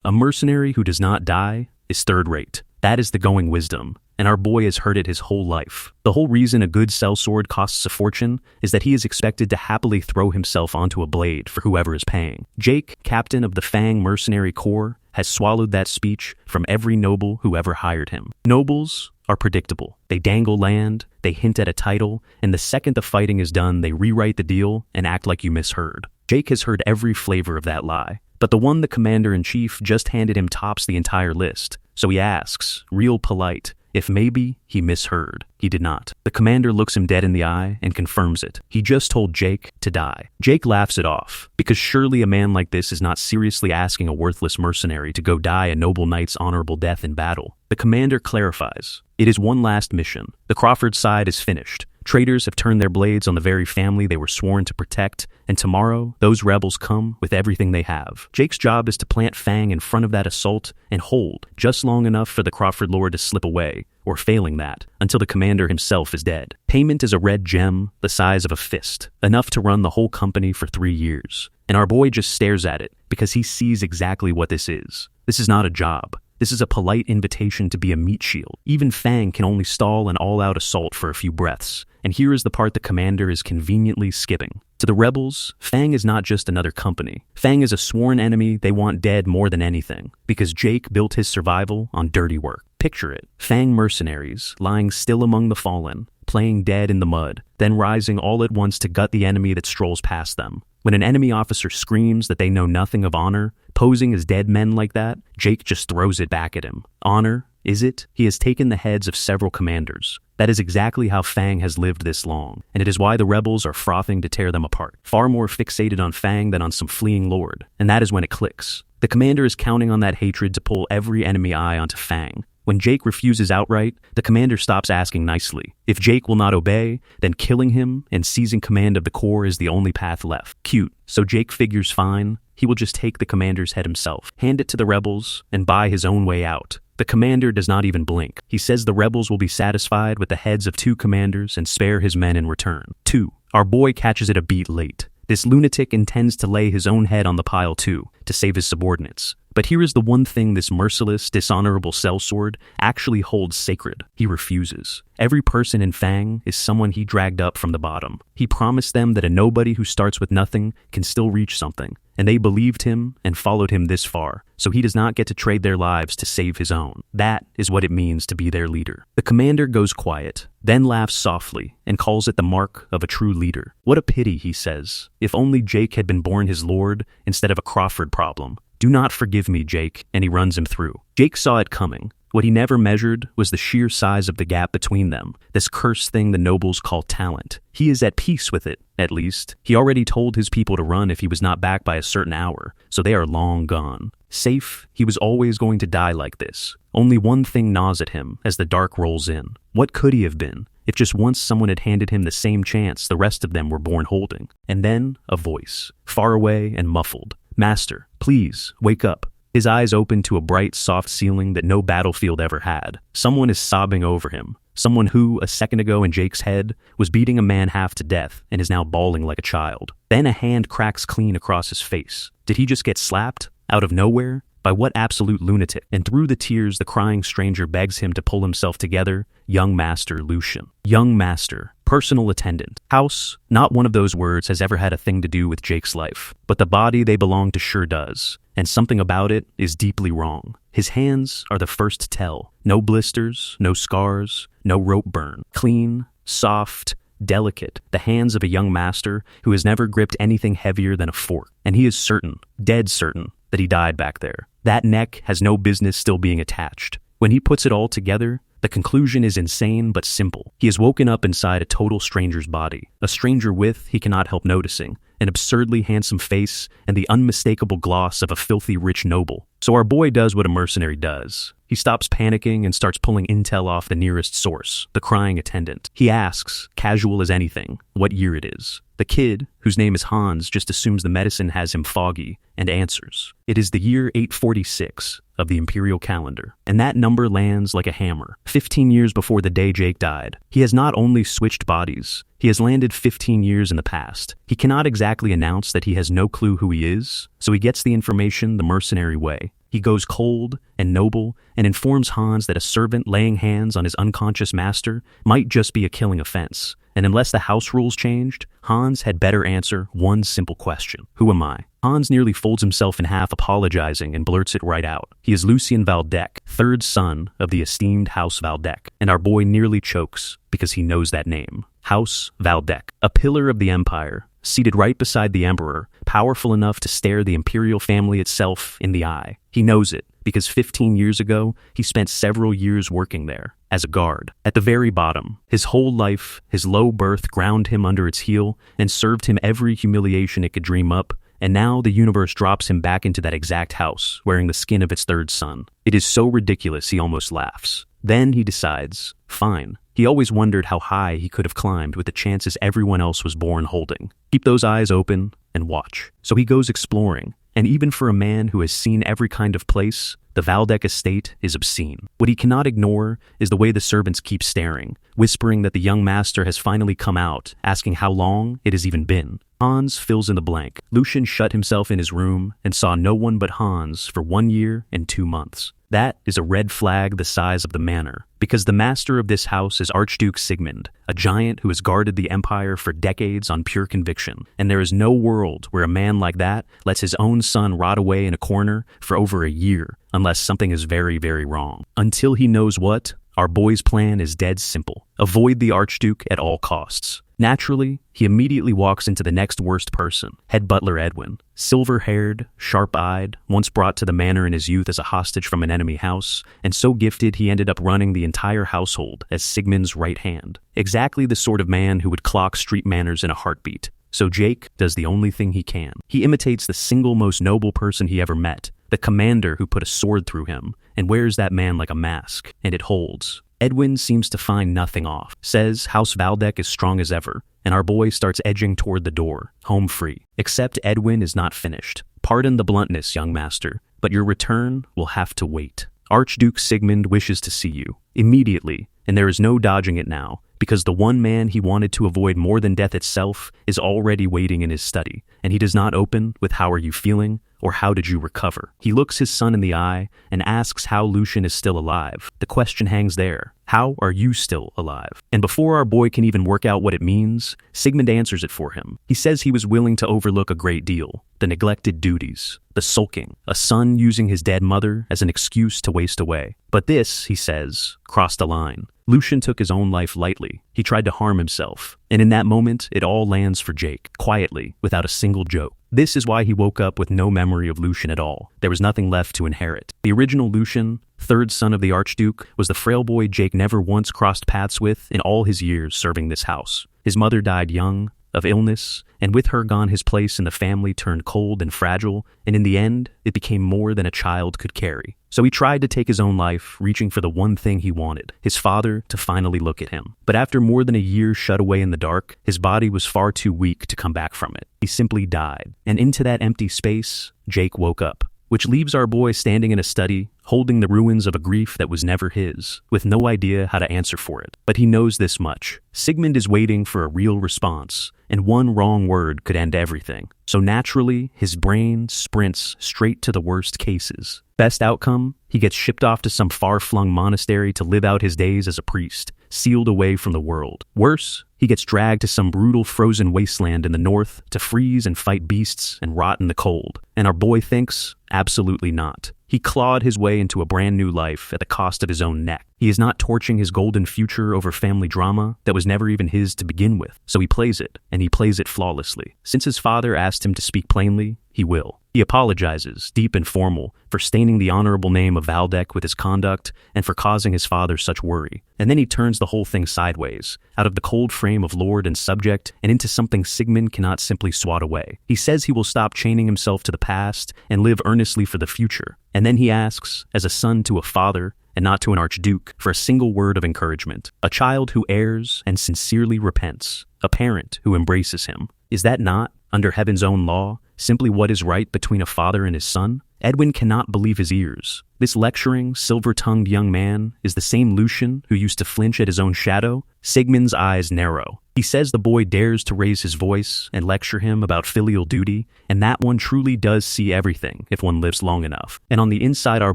A mercenary who does not die is third-rate. That is the going wisdom, and our boy has heard it his whole life. The whole reason a good sellsword costs a fortune is that he is expected to happily throw himself onto a blade for whoever is paying. Jake, captain of the Fang Mercenary Corps, has swallowed that speech from every noble who ever hired him. Nobles are predictable. They dangle land, they hint at a title, and the second the fighting is done, they rewrite the deal and act like you misheard. Jake has heard every flavor of that lie, but the one the commander-in-chief just handed him tops the entire list. So he asks, real polite, if maybe he misheard. He did not. The commander looks him dead in the eye and confirms it. He just told Jake to die. Jake laughs it off, because surely a man like this is not seriously asking a worthless mercenary to go die a noble knight's honorable death in battle. The commander clarifies, it is one last mission. The Crawford side is finished. Traitors have turned their blades on the very family they were sworn to protect, and tomorrow, those rebels come with everything they have. Jake's job is to plant Fang in front of that assault and hold just long enough for the Crawford lord to slip away, or failing that, until the commander himself is dead. Payment is a red gem the size of a fist, enough to run the whole company for 3 years. And our boy just stares at it, because he sees exactly what this is. This is not a job. This is a polite invitation to be a meat shield. Even Fang can only stall an all-out assault for a few breaths, and here is the part the commander is conveniently skipping. To the rebels, Fang is not just another company. Fang is a sworn enemy they want dead more than anything, because Jake built his survival on dirty work. Picture it, Fang mercenaries lying still among the fallen, playing dead in the mud, then rising all at once to gut the enemy that strolls past them. When an enemy officer screams that they know nothing of honor, posing as dead men like that, Jake just throws it back at him. Honor, is it? He has taken the heads of several commanders. That is exactly how Fang has lived this long, and it is why the rebels are frothing to tear them apart. Far more fixated on Fang than on some fleeing lord, and that is when it clicks. The commander is counting on that hatred to pull every enemy eye onto Fang. When Jake refuses outright, the commander stops asking nicely. If Jake will not obey, then killing him and seizing command of the Corps is the only path left. Cute. So Jake figures fine. He will just take the commander's head himself, hand it to the rebels, and buy his own way out. The commander does not even blink. He says the rebels will be satisfied with the heads of 2 commanders and spare his men in return. 2. Our boy catches it a beat late. This lunatic intends to lay his own head on the pile too, to save his subordinates. But here is the one thing this merciless, dishonorable sellsword actually holds sacred. He refuses. Every person in Fang is someone he dragged up from the bottom. He promised them that a nobody who starts with nothing can still reach something, and they believed him and followed him this far, so he does not get to trade their lives to save his own. That is what it means to be their leader. The commander goes quiet, then laughs softly, and calls it the mark of a true leader. What a pity, he says. If only Jake had been born his lord instead of a Crawford problem. Do not forgive me, Jake, and he runs him through. Jake saw it coming. What he never measured was the sheer size of the gap between them, this cursed thing the nobles call talent. He is at peace with it, at least. He already told his people to run if he was not back by a certain hour, so they are long gone. Safe, he was always going to die like this. Only one thing gnaws at him as the dark rolls in. What could he have been, if just once someone had handed him the same chance the rest of them were born holding? And then, a voice, far away and muffled. Master, please, wake up. His eyes open to a bright, soft ceiling that no battlefield ever had. Someone is sobbing over him. Someone who, a second ago in Jake's head, was beating a man half to death and is now bawling like a child. Then a hand cracks clean across his face. Did he just get slapped? Out of nowhere? By what absolute lunatic? And through the tears, the crying stranger begs him to pull himself together. Young Master Lucian. Young Master. Personal attendant. House, not one of those words has ever had a thing to do with Jake's life, but the body they belong to sure does, and something about it is deeply wrong. His hands are the first to tell. No blisters, no scars, no rope burn. Clean, soft, delicate, the hands of a young master who has never gripped anything heavier than a fork. And he is certain, dead certain, that he died back there. That neck has no business still being attached. When he puts it all together, the conclusion is insane but simple. He has woken up inside a total stranger's body, a stranger with, he cannot help noticing, an absurdly handsome face and the unmistakable gloss of a filthy rich noble. So our boy does what a mercenary does. He stops panicking and starts pulling intel off the nearest source, the crying attendant. He asks, casual as anything, what year it is. The kid, whose name is Hans, just assumes the medicine has him foggy, and answers. It is the year 846 of the imperial calendar, and that number lands like a hammer. 15 years before the day Jake died. He has not only switched bodies, he has landed 15 years in the past. He cannot exactly announce that he has no clue who he is, so he gets the information the mercenary way. He goes cold and noble and informs Hans that a servant laying hands on his unconscious master might just be a killing offense. And unless the house rules changed, Hans had better answer one simple question. Who am I? Hans nearly folds himself in half apologizing and blurts it right out. He is Lucien Valdec, third son of the esteemed House Valdec, and our boy nearly chokes because he knows that name. House Valdec, a pillar of the empire, seated right beside the emperor, powerful enough to stare the imperial family itself in the eye. He knows it because 15 years ago, he spent several years working there as a guard. At the very bottom, his whole life, his low birth ground him under its heel and served him every humiliation it could dream up, and now the universe drops him back into that exact house, wearing the skin of its third son. It is so ridiculous he almost laughs. Then he decides, fine. He always wondered how high he could have climbed with the chances everyone else was born holding. Keep those eyes open and watch. So he goes exploring, and even for a man who has seen every kind of place, the Valdec estate is obscene. What he cannot ignore is the way the servants keep staring, whispering that the young master has finally come out, asking how long it has even been. Hans fills in the blank. Lucien shut himself in his room and saw no one but Hans for 1 year and 2 months. That is a red flag the size of the manor, because the master of this house is Archduke Sigmund, a giant who has guarded the empire for decades on pure conviction, and there is no world where a man like that lets his own son rot away in a corner for over a year, unless something is very, very wrong. Until he knows what, our boy's plan is dead simple. Avoid the Archduke at all costs. Naturally, he immediately walks into the next worst person, head butler Edwin. Silver-haired, sharp-eyed, once brought to the manor in his youth as a hostage from an enemy house, and so gifted he ended up running the entire household as Sigmund's right hand. Exactly the sort of man who would clock street manners in a heartbeat. So Jake does the only thing he can. He imitates the single most noble person he ever met, the commander who put a sword through him, and wears that man like a mask, and it holds. Edwin seems to find nothing off, says House Valdec is strong as ever, and our boy starts edging toward the door, home free. Except Edwin is not finished. Pardon the bluntness, young master, but your return will have to wait. Archduke Sigmund wishes to see you, immediately, and there is no dodging it now, because the one man he wanted to avoid more than death itself is already waiting in his study, and he does not open with "How are you feeling?" or "How did you recover?" He looks his son in the eye and asks how Lucien is still alive. The question hangs there. How are you still alive? And before our boy can even work out what it means, Sigmund answers it for him. He says he was willing to overlook a great deal. The neglected duties, the sulking, a son using his dead mother as an excuse to waste away. But this, he says, crossed a line. Lucien took his own life lightly. He tried to harm himself. And in that moment, it all lands for Jake, quietly, without a single joke. This is why he woke up with no memory of Lucien at all. There was nothing left to inherit. The original Lucien, third son of the Archduke, was the frail boy Jake never once crossed paths with in all his years serving this house. His mother died young, of illness, and with her gone his place in the family turned cold and fragile, and in the end, it became more than a child could carry. So he tried to take his own life, reaching for the one thing he wanted, his father to finally look at him. But after more than a year shut away in the dark, his body was far too weak to come back from it. He simply died. And into that empty space, Jake woke up, which leaves our boy standing in a study, holding the ruins of a grief that was never his, with no idea how to answer for it. But he knows this much. Sigmund is waiting for a real response, and one wrong word could end everything. So naturally, his brain sprints straight to the worst cases. Best outcome? He gets shipped off to some far-flung monastery to live out his days as a priest, sealed away from the world. Worse, he gets dragged to some brutal frozen wasteland in the north to freeze and fight beasts and rot in the cold. And our boy thinks, absolutely not. He clawed his way into a brand new life at the cost of his own neck. He is not torching his golden future over family drama that was never even his to begin with. So he plays it, and he plays it flawlessly. Since his father asked him to speak plainly, he will. He apologizes, deep and formal, for staining the honorable name of Valdec with his conduct and for causing his father such worry. And then he turns the whole thing sideways, out of the cold frame of lord and subject and into something Sigmund cannot simply swat away. He says he will stop chaining himself to the past and live earnestly for the future. And then he asks, as a son to a father, and not to an archduke, for a single word of encouragement. A child who errs and sincerely repents. A parent who embraces him. Is that not, under heaven's own law, simply what is right between a father and his son? Edwin cannot believe his ears. This lecturing, silver-tongued young man is the same Lucian who used to flinch at his own shadow. Sigmund's eyes narrow. He says the boy dares to raise his voice and lecture him about filial duty, and that one truly does see everything if one lives long enough. And on the inside, our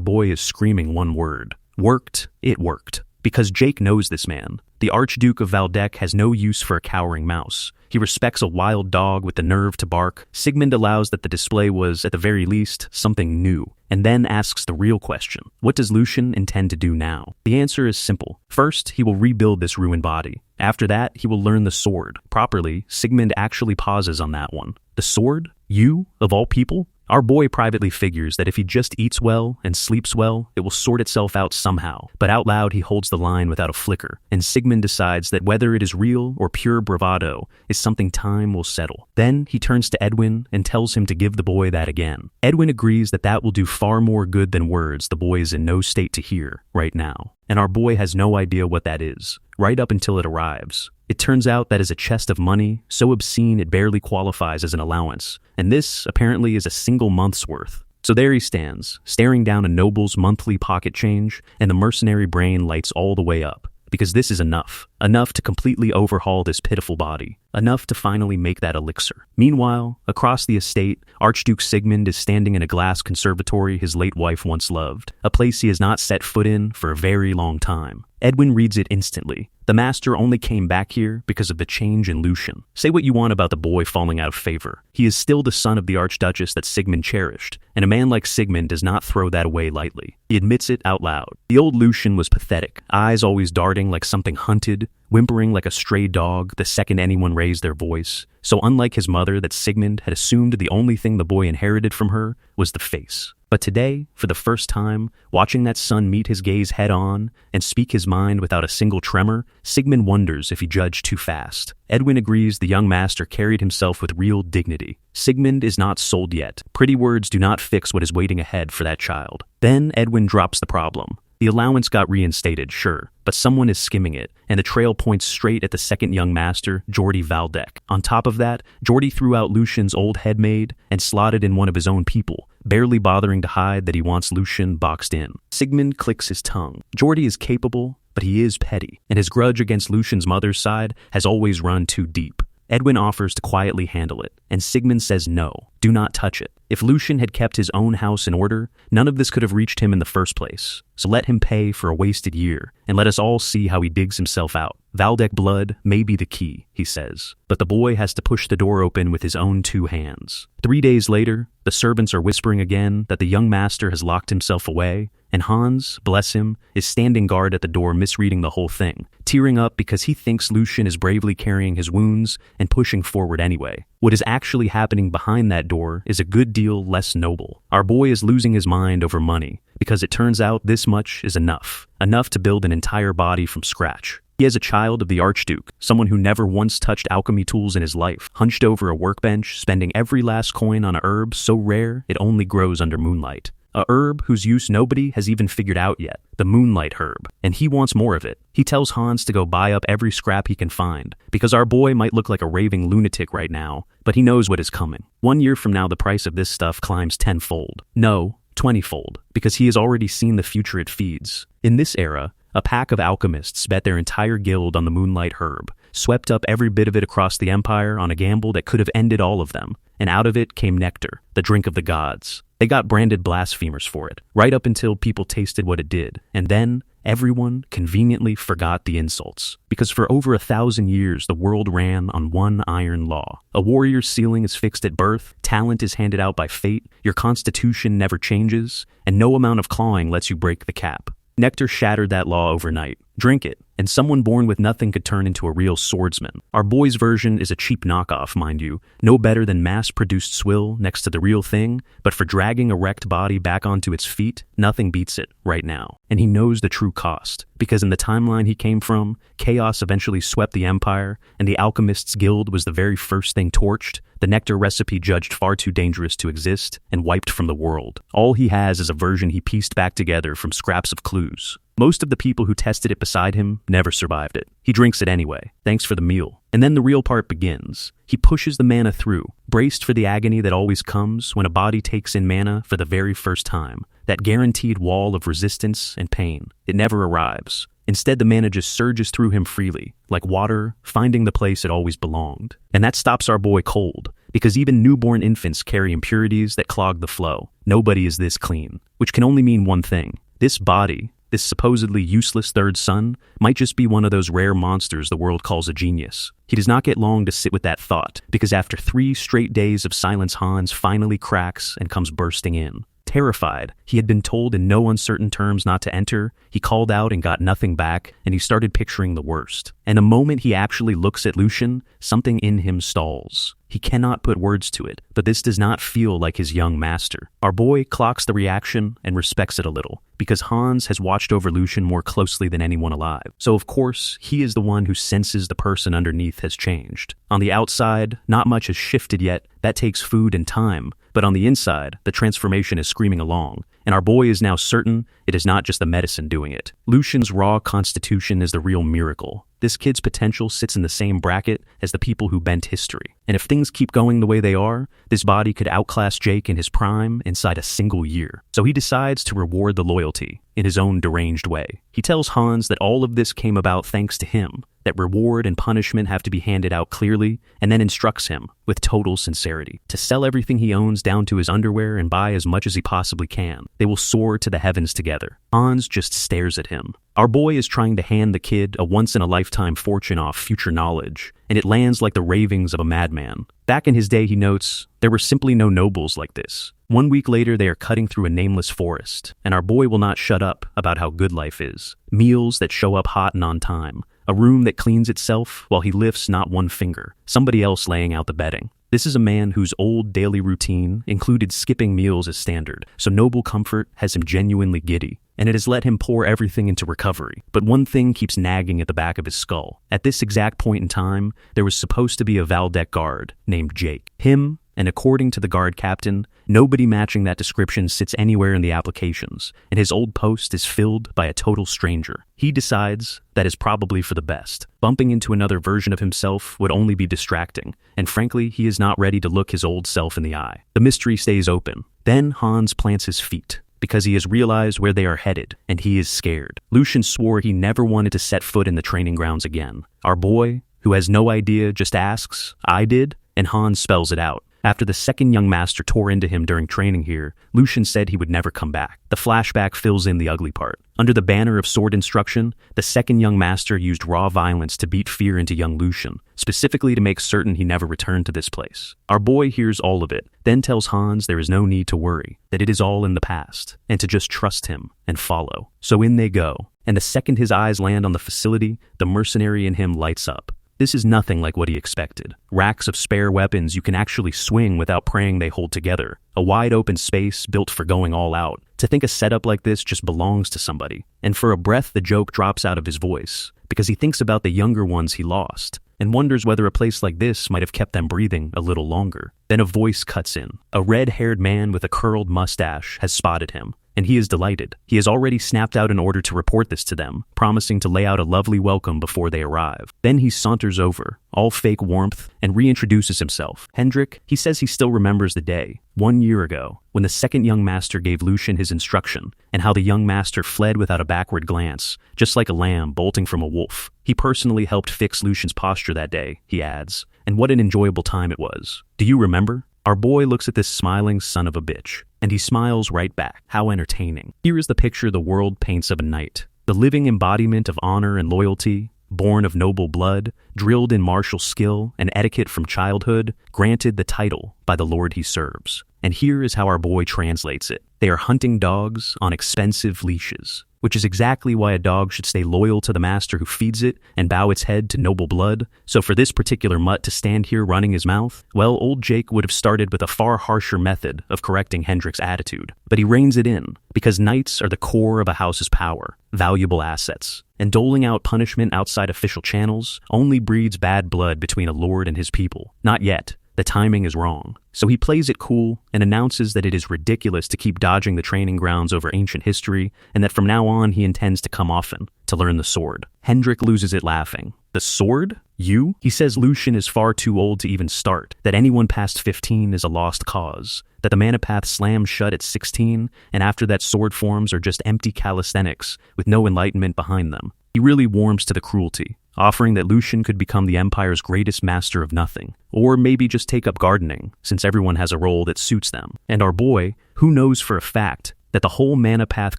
boy is screaming one word. Worked, it worked. Because Jake knows this man. The Archduke of Valdec has no use for a cowering mouse. He respects a wild dog with the nerve to bark. Sigmund allows that the display was, at the very least, something new, and then asks the real question. What does Lucian intend to do now? The answer is simple. First, he will rebuild this ruined body. After that, he will learn the sword. Properly, Sigmund actually pauses on that one. The sword? You, of all people? Our boy privately figures that if he just eats well and sleeps well, it will sort itself out somehow. But out loud, he holds the line without a flicker, and Sigmund decides that whether it is real or pure bravado is something time will settle. Then he turns to Edwin and tells him to give the boy that again. Edwin agrees that that will do far more good than words the boy is in no state to hear right now. And our boy has no idea what that is, right up until it arrives. It turns out that is a chest of money, so obscene it barely qualifies as an allowance, and this apparently is a single month's worth. So there he stands, staring down a noble's monthly pocket change, and the mercenary brain lights all the way up. Because this is enough. Enough to completely overhaul this pitiful body. Enough to finally make that elixir. Meanwhile, across the estate, Archduke Sigmund is standing in a glass conservatory his late wife once loved, a place he has not set foot in for a very long time. Edwin reads it instantly. The master only came back here because of the change in Lucian. Say what you want about the boy falling out of favor. He is still the son of the Archduchess that Sigmund cherished, and a man like Sigmund does not throw that away lightly. He admits it out loud. The old Lucian was pathetic, eyes always darting like something hunted, whimpering like a stray dog the second anyone raised their voice. So unlike his mother that Sigmund had assumed the only thing the boy inherited from her was the face. But today, for the first time, watching that son meet his gaze head-on and speak his mind without a single tremor, Sigmund wonders if he judged too fast. Edwin agrees the young master carried himself with real dignity. Sigmund is not sold yet. Pretty words do not fix what is waiting ahead for that child. Then Edwin drops the problem. The allowance got reinstated, sure, but someone is skimming it, and the trail points straight at the second young master, Jordi Valdec. On top of that, Jordi threw out Lucian's old head maid and slotted in one of his own people, barely bothering to hide that he wants Lucian boxed in. Sigmund clicks his tongue. Jordi is capable, but he is petty, and his grudge against Lucian's mother's side has always run too deep. Edwin offers to quietly handle it, and Sigmund says no, do not touch it. If Lucian had kept his own house in order, none of this could have reached him in the first place. So let him pay for a wasted year, and let us all see how he digs himself out. Valdec blood may be the key, he says, but the boy has to push the door open with his own 2 hands. 3 days later, the servants are whispering again that the young master has locked himself away, and Hans, bless him, is standing guard at the door misreading the whole thing, tearing up because he thinks Lucian is bravely carrying his wounds and pushing forward anyway. What is actually happening behind that door is a good deal less noble. Our boy is losing his mind over money, because it turns out this much is enough. Enough to build an entire body from scratch. He is a child of the Archduke, someone who never once touched alchemy tools in his life, hunched over a workbench, spending every last coin on a herb so rare it only grows under moonlight. A herb whose use nobody has even figured out yet, the moonlight herb, and he wants more of it. He tells Hans to go buy up every scrap he can find, because our boy might look like a raving lunatic right now, but he knows what is coming. 1 year from now, the price of this stuff climbs 10-fold. No, 20-fold, because he has already seen the future it feeds. In this era, a pack of alchemists bet their entire guild on the moonlight herb, swept up every bit of it across the empire on a gamble that could have ended all of them, and out of it came nectar, the drink of the gods. They got branded blasphemers for it, right up until people tasted what it did, and then everyone conveniently forgot the insults. Because for over 1,000 years, the world ran on one iron law. A warrior's ceiling is fixed at birth, talent is handed out by fate, your constitution never changes, and no amount of clawing lets you break the cap. Nectar shattered that law overnight. Drink it, and someone born with nothing could turn into a real swordsman. Our boy's version is a cheap knockoff, mind you, no better than mass-produced swill next to the real thing, but for dragging a wrecked body back onto its feet, nothing beats it right now. And he knows the true cost, because in the timeline he came from, chaos eventually swept the empire, and the Alchemists' Guild was the very first thing torched, the nectar recipe judged far too dangerous to exist and wiped from the world. All he has is a version he pieced back together from scraps of clues. Most of the people who tested it beside him never survived it. He drinks it anyway, thanks for the meal. And then the real part begins. He pushes the mana through, braced for the agony that always comes when a body takes in mana for the very first time. That guaranteed wall of resistance and pain. It never arrives. Instead, the mana just surges through him freely, like water, finding the place it always belonged. And that stops our boy cold, because even newborn infants carry impurities that clog the flow. Nobody is this clean, which can only mean one thing. This body, this supposedly useless third son, might just be one of those rare monsters the world calls a genius. He does not get long to sit with that thought, because after 3 straight days of silence, Hans finally cracks and comes bursting in. Terrified, he had been told in no uncertain terms not to enter, he called out and got nothing back, and he started picturing the worst. And the moment he actually looks at Lucian, something in him stalls. He cannot put words to it, but this does not feel like his young master. Our boy clocks the reaction and respects it a little, because Hans has watched over Lucian more closely than anyone alive. So of course, he is the one who senses the person underneath has changed. On the outside, not much has shifted yet. That takes food and time. But on the inside, the transformation is screaming along, and our boy is now certain it is not just the medicine doing it. Lucian's raw constitution is the real miracle. This kid's potential sits in the same bracket as the people who bent history. And if things keep going the way they are, this body could outclass Jake in his prime inside a single year. So he decides to reward the loyalty in his own deranged way. He tells Hans that all of this came about thanks to him, that reward and punishment have to be handed out clearly, and then instructs him, with total sincerity, to sell everything he owns down to his underwear and buy as much as he possibly can. They will soar to the heavens together. Hans just stares at him. Our boy is trying to hand the kid a once-in-a-lifetime fortune off future knowledge, and it lands like the ravings of a madman. Back in his day, he notes, there were simply no nobles like this. 1 week later, they are cutting through a nameless forest, and our boy will not shut up about how good life is. Meals that show up hot and on time. A room that cleans itself while he lifts not one finger. Somebody else laying out the bedding. This is a man whose old daily routine included skipping meals as standard, so noble comfort has him genuinely giddy, and it has let him pour everything into recovery. But one thing keeps nagging at the back of his skull. At this exact point in time, there was supposed to be a Valdec guard named Jake. Him, and according to the guard captain, nobody matching that description sits anywhere in the applications, and his old post is filled by a total stranger. He decides that is probably for the best. Bumping into another version of himself would only be distracting, and frankly, he is not ready to look his old self in the eye. The mystery stays open. Then Hans plants his feet, because he has realized where they are headed, and he is scared. Lucian swore he never wanted to set foot in the training grounds again. Our boy, who has no idea, just asks, "I did?" And Hans spells it out. After the second young master tore into him during training here, Lucian said he would never come back. The flashback fills in the ugly part. Under the banner of sword instruction, the second young master used raw violence to beat fear into young Lucian, specifically to make certain he never returned to this place. Our boy hears all of it, then tells Hans there is no need to worry, that it is all in the past, and to just trust him and follow. So in they go, and the second his eyes land on the facility, the mercenary in him lights up. This is nothing like what he expected. Racks of spare weapons you can actually swing without praying they hold together. A wide open space built for going all out. To think a setup like this just belongs to somebody. And for a breath, the joke drops out of his voice, because he thinks about the younger ones he lost, and wonders whether a place like this might have kept them breathing a little longer. Then a voice cuts in. A red-haired man with a curled mustache has spotted him, and he is delighted. He has already snapped out an order to report this to them, promising to lay out a lovely welcome before they arrive. Then he saunters over, all fake warmth, and reintroduces himself. Hendrik, he says he still remembers the day, 1 year ago, when the second young master gave Lucian his instruction, and how the young master fled without a backward glance, just like a lamb bolting from a wolf. He personally helped fix Lucian's posture that day, he adds, and what an enjoyable time it was. Do you remember? Our boy looks at this smiling son of a bitch, and he smiles right back. How entertaining. Here is the picture the world paints of a knight. The living embodiment of honor and loyalty, born of noble blood, drilled in martial skill and etiquette from childhood, granted the title by the lord he serves. And here is how our boy translates it. They are hunting dogs on expensive leashes, which is exactly why a dog should stay loyal to the master who feeds it and bow its head to noble blood. So for this particular mutt to stand here running his mouth, well, old Jake would have started with a far harsher method of correcting Hendrik's attitude. But he reins it in, because knights are the core of a house's power, valuable assets, and doling out punishment outside official channels only breeds bad blood between a lord and his people. Not yet. the timing is wrong. So he plays it cool and announces that it is ridiculous to keep dodging the training grounds over ancient history and that from now on he intends to come often to learn the sword. Hendrik loses it laughing. The sword? You? He says Lucian is far too old to even start, that anyone past 15 is a lost cause, that the mana path slams shut at 16, and after that sword forms are just empty calisthenics with no enlightenment behind them. He really warms to the cruelty, offering that Lucian could become the Empire's greatest master of nothing, or maybe just take up gardening, since everyone has a role that suits them. And our boy, who knows for a fact that the whole mana path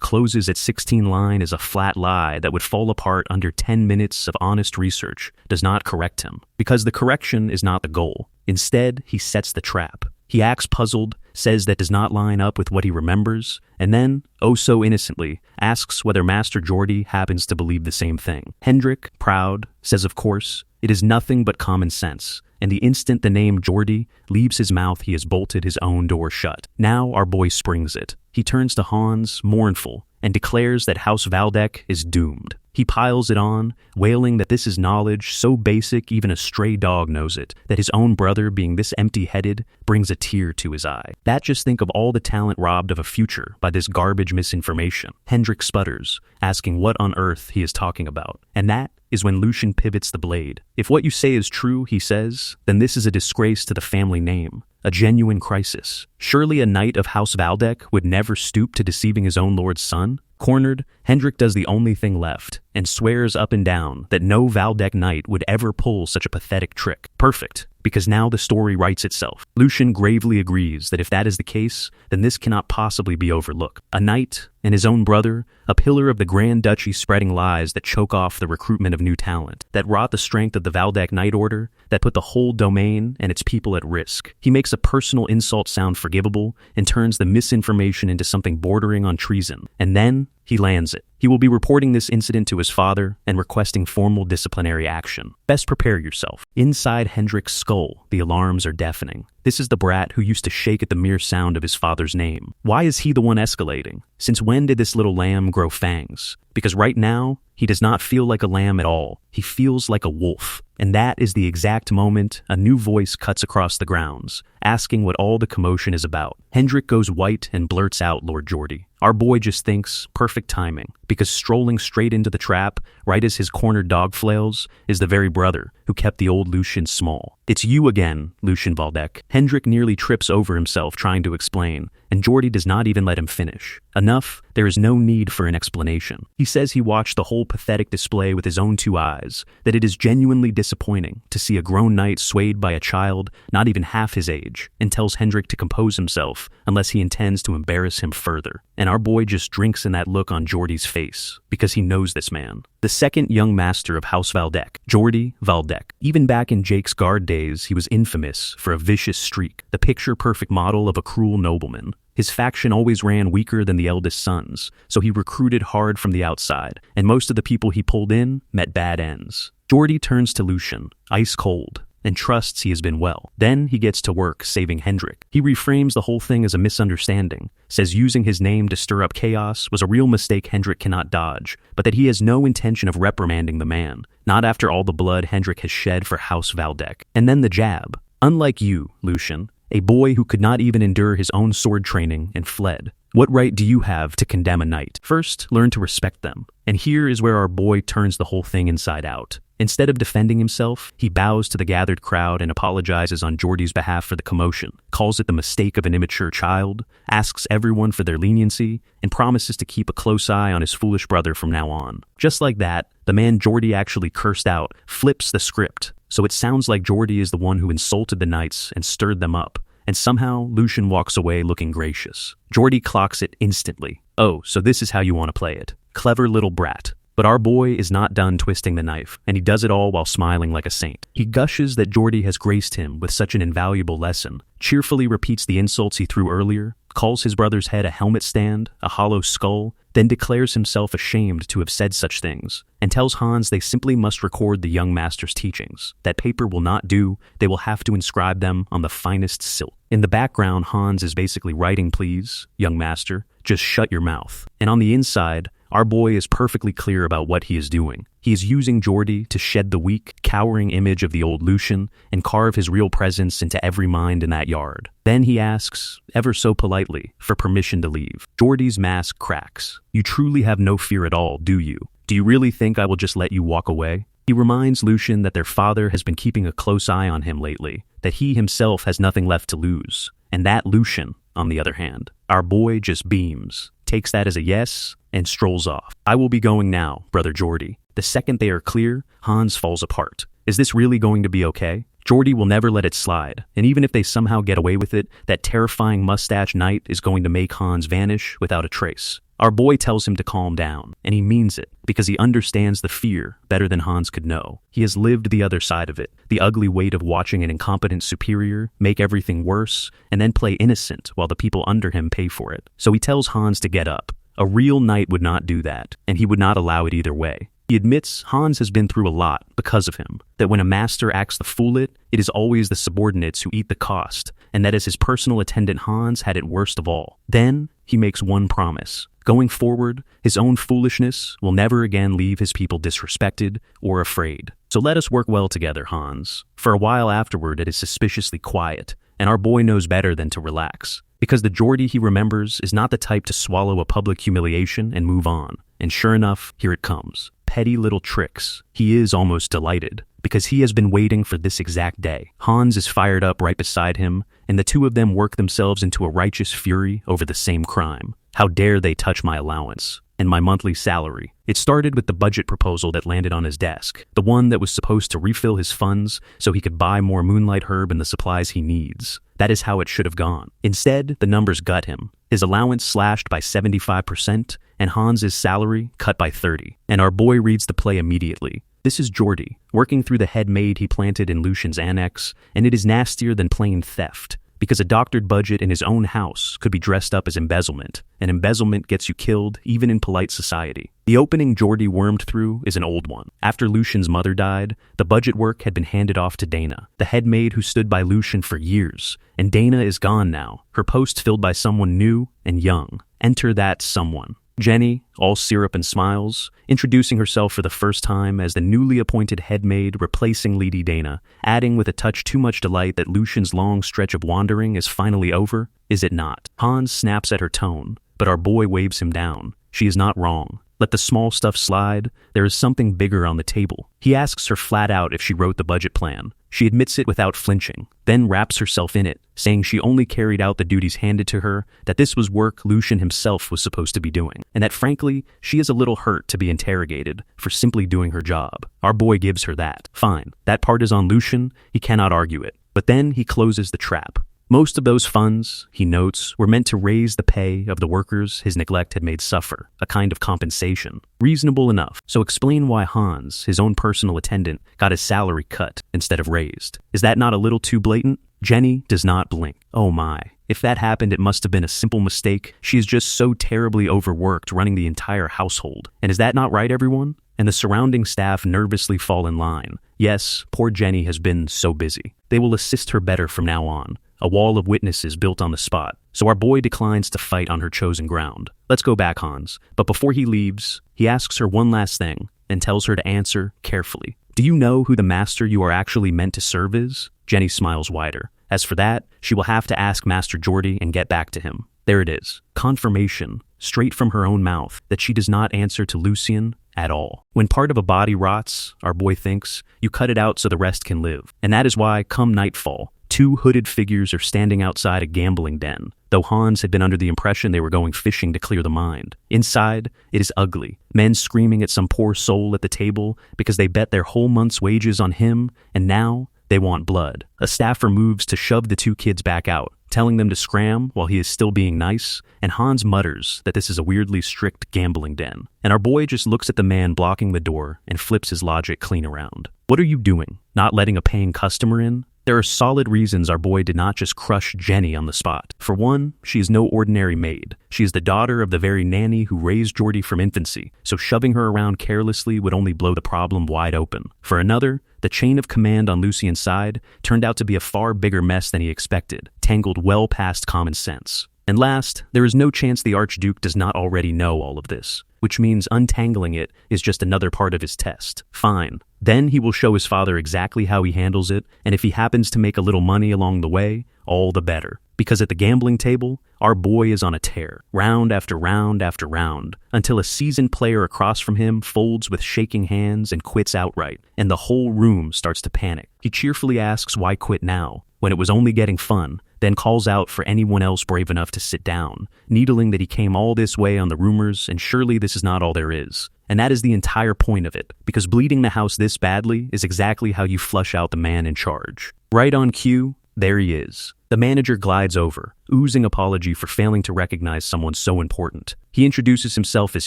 closes at 16 line is a flat lie that would fall apart under 10 minutes of honest research, does not correct him, because the correction is not the goal. Instead, he sets the trap. He acts puzzled, says that does not line up with what he remembers, and then, oh so innocently, asks whether Master Geordie happens to believe the same thing. Hendrik, proud, says of course, it is nothing but common sense, and the instant the name Geordie leaves his mouth he has bolted his own door shut. Now our boy springs it. He turns to Hans, mournful, and declares that House Valdek is doomed. He piles it on, wailing that this is knowledge so basic even a stray dog knows it, that his own brother being this empty-headed brings a tear to his eye. That just think of all the talent robbed of a future by this garbage misinformation. Hendrik sputters, asking what on earth he is talking about. And that is when Lucian pivots the blade. If what you say is true, he says, then this is a disgrace to the family name, a genuine crisis. Surely a knight of House Valdek would never stoop to deceiving his own lord's son? Cornered, Hendrik does the only thing left, and swears up and down that no Valdek knight would ever pull such a pathetic trick. Perfect, because now the story writes itself. Lucian gravely agrees that if that is the case, then this cannot possibly be overlooked. A knight, and his own brother, a pillar of the Grand Duchy spreading lies that choke off the recruitment of new talent, that rot the strength of the Valdek Knight Order, that put the whole domain and its people at risk. He makes a personal insult sound forgivable and turns the misinformation into something bordering on treason. And then he lands it. He will be reporting this incident to his father and requesting formal disciplinary action. Best prepare yourself. Inside Hendrik's skull, the alarms are deafening. This is the brat who used to shake at the mere sound of his father's name. Why is he the one escalating? Since when did this little lamb grow fangs? Because right now, he does not feel like a lamb at all. He feels like a wolf. And that is the exact moment a new voice cuts across the grounds, asking what all the commotion is about. Hendrik goes white and blurts out, Lord Geordie. Our boy just thinks perfect timing, because strolling straight into the trap, right as his cornered dog flails, is the very brother who kept the old Lucian small. It's you again, Lucian Valdek. Hendrik nearly trips over himself trying to explain, and Geordie does not even let him finish. Enough, there is no need for an explanation. He says he watched the whole pathetic display with his own two eyes, that it is genuinely disappointing to see a grown knight swayed by a child not even half his age, and tells Hendrik to compose himself unless he intends to embarrass him further. And our boy just drinks in that look on Geordie's face, because he knows this man. The second young master of House Valdek, Geordie Valdek. Even back in Jake's guard days, he was infamous for a vicious streak, the picture-perfect model of a cruel nobleman. His faction always ran weaker than the eldest sons, so he recruited hard from the outside, and most of the people he pulled in met bad ends. Geordie turns to Lucian, ice cold, and trusts he has been well. Then he gets to work saving Hendrik. He reframes the whole thing as a misunderstanding, says using his name to stir up chaos was a real mistake Hendrik cannot dodge, but that he has no intention of reprimanding the man, not after all the blood Hendrik has shed for House Valdek. And then the jab. Unlike you, Lucian, a boy who could not even endure his own sword training and fled. What right do you have to condemn a knight? First, learn to respect them. And here is where our boy turns the whole thing inside out. Instead of defending himself, he bows to the gathered crowd and apologizes on Geordie's behalf for the commotion, calls it the mistake of an immature child, asks everyone for their leniency, and promises to keep a close eye on his foolish brother from now on. Just like that, the man Geordie actually cursed out flips the script, so it sounds like Geordie is the one who insulted the knights and stirred them up, and somehow Lucian walks away looking gracious. Geordie clocks it instantly. Oh, so this is how you want to play it. Clever little brat. But our boy is not done twisting the knife, and he does it all while smiling like a saint. He gushes that Geordie has graced him with such an invaluable lesson, cheerfully repeats the insults he threw earlier, calls his brother's head a helmet stand, a hollow skull, then declares himself ashamed to have said such things, and tells Hans they simply must record the young master's teachings. That paper will not do, they will have to inscribe them on the finest silk. In the background, Hans is basically writing, please, young master, just shut your mouth. And on the inside, Our boy is perfectly clear about what he is doing. He is using Jordy to shed the weak, cowering image of the old Lucian and carve his real presence into every mind in that yard. Then he asks, ever so politely, for permission to leave. Jordy's mask cracks. You truly have no fear at all, do you? Do you really think I will just let you walk away? He reminds Lucian that their father has been keeping a close eye on him lately, that he himself has nothing left to lose. And that Lucian, on the other hand, our boy just beams, takes that as a yes, and strolls off. I will be going now, Brother Jordy. The second they are clear, Hans falls apart. Is this really going to be okay? Jordy will never let it slide, and even if they somehow get away with it, that terrifying mustache knight is going to make Hans vanish without a trace. Our boy tells him to calm down, and he means it, because he understands the fear better than Hans could know. He has lived the other side of it, the ugly weight of watching an incompetent superior make everything worse, and then play innocent while the people under him pay for it. So he tells Hans to get up. A real knight would not do that, and he would not allow it either way. He admits Hans has been through a lot because of him, that when a master acts the fool it is always the subordinates who eat the cost, and that as his personal attendant Hans had it worst of all. Then he makes one promise. Going forward, his own foolishness will never again leave his people disrespected or afraid. So let us work well together, Hans. For a while afterward it is suspiciously quiet, and our boy knows better than to relax. Because the Jordy he remembers is not the type to swallow a public humiliation and move on. And sure enough, here it comes. Petty little tricks. He is almost delighted, because he has been waiting for this exact day. Hans is fired up right beside him, and the two of them work themselves into a righteous fury over the same crime. How dare they touch my allowance and my monthly salary? It started with the budget proposal that landed on his desk, the one that was supposed to refill his funds so he could buy more moonlight herb and the supplies he needs. That is how it should have gone. Instead, the numbers gut him. His allowance slashed by 75%, and Hans's salary cut by 30%. And our boy reads the play immediately. This is Jordy, working through the head maid he planted in Lucian's annex, and it is nastier than plain theft, because a doctored budget in his own house could be dressed up as embezzlement, and embezzlement gets you killed even in polite society. The opening Jordy wormed through is an old one. After Lucian's mother died, the budget work had been handed off to Dana, the head maid who stood by Lucian for years, and Dana is gone now, her post filled by someone new and young. Enter that someone. Jenny, all syrup and smiles, introducing herself for the first time as the newly appointed head maid replacing Lady Dana, adding with a touch too much delight that Lucian's long stretch of wandering is finally over, is it not? Hans snaps at her tone, but our boy waves him down. She is not wrong. Let the small stuff slide. There is something bigger on the table. He asks her flat out if she wrote the budget plan. She admits it without flinching, then wraps herself in it, saying she only carried out the duties handed to her, that this was work Lucian himself was supposed to be doing, and that frankly, she is a little hurt to be interrogated for simply doing her job. Our boy gives her that. Fine, that part is on Lucian, he cannot argue it. But then he closes the trap. Most of those funds, he notes, were meant to raise the pay of the workers his neglect had made suffer, a kind of compensation. Reasonable enough. So explain why Hans, his own personal attendant, got his salary cut instead of raised. Is that not a little too blatant? Jenny does not blink. Oh my. If that happened, it must have been a simple mistake. She is just so terribly overworked running the entire household. And is that not right, everyone? And the surrounding staff nervously fall in line. Yes, poor Jenny has been so busy. They will assist her better from now on. A wall of witnesses built on the spot, so our boy declines to fight on her chosen ground. Let's go back, Hans. But before he leaves, he asks her one last thing and tells her to answer carefully. Do you know who the master you are actually meant to serve is? Jenny smiles wider. As for that, she will have to ask Master Jordy and get back to him. There it is. Confirmation, straight from her own mouth, that she does not answer to Lucian at all. When part of a body rots, our boy thinks, you cut it out so the rest can live. And that is why, come nightfall, two hooded figures are standing outside a gambling den, though Hans had been under the impression they were going fishing to clear the mind. Inside, it is ugly. Men screaming at some poor soul at the table because they bet their whole month's wages on him, and now they want blood. A staffer moves to shove the two kids back out, telling them to scram while he is still being nice, and Hans mutters that this is a weirdly strict gambling den. And our boy just looks at the man blocking the door and flips his logic clean around. What are you doing? Not letting a paying customer in? There are solid reasons our boy did not just crush Jenny on the spot. For one, she is no ordinary maid. She is the daughter of the very nanny who raised Jordy from infancy, so shoving her around carelessly would only blow the problem wide open. For another, the chain of command on Lucian's side turned out to be a far bigger mess than he expected, tangled well past common sense. And last, there is no chance the Archduke does not already know all of this, which means untangling it is just another part of his test. Fine. Then he will show his father exactly how he handles it, and if he happens to make a little money along the way, all the better. Because at the gambling table, our boy is on a tear, round after round after round, until a seasoned player across from him folds with shaking hands and quits outright, and the whole room starts to panic. He cheerfully asks why quit now, when it was only getting fun, then calls out for anyone else brave enough to sit down, needling that he came all this way on the rumors, and surely this is not all there is. And that is the entire point of it, because bleeding the house this badly is exactly how you flush out the man in charge. Right on cue, there he is. The manager glides over, oozing apology for failing to recognize someone so important. He introduces himself as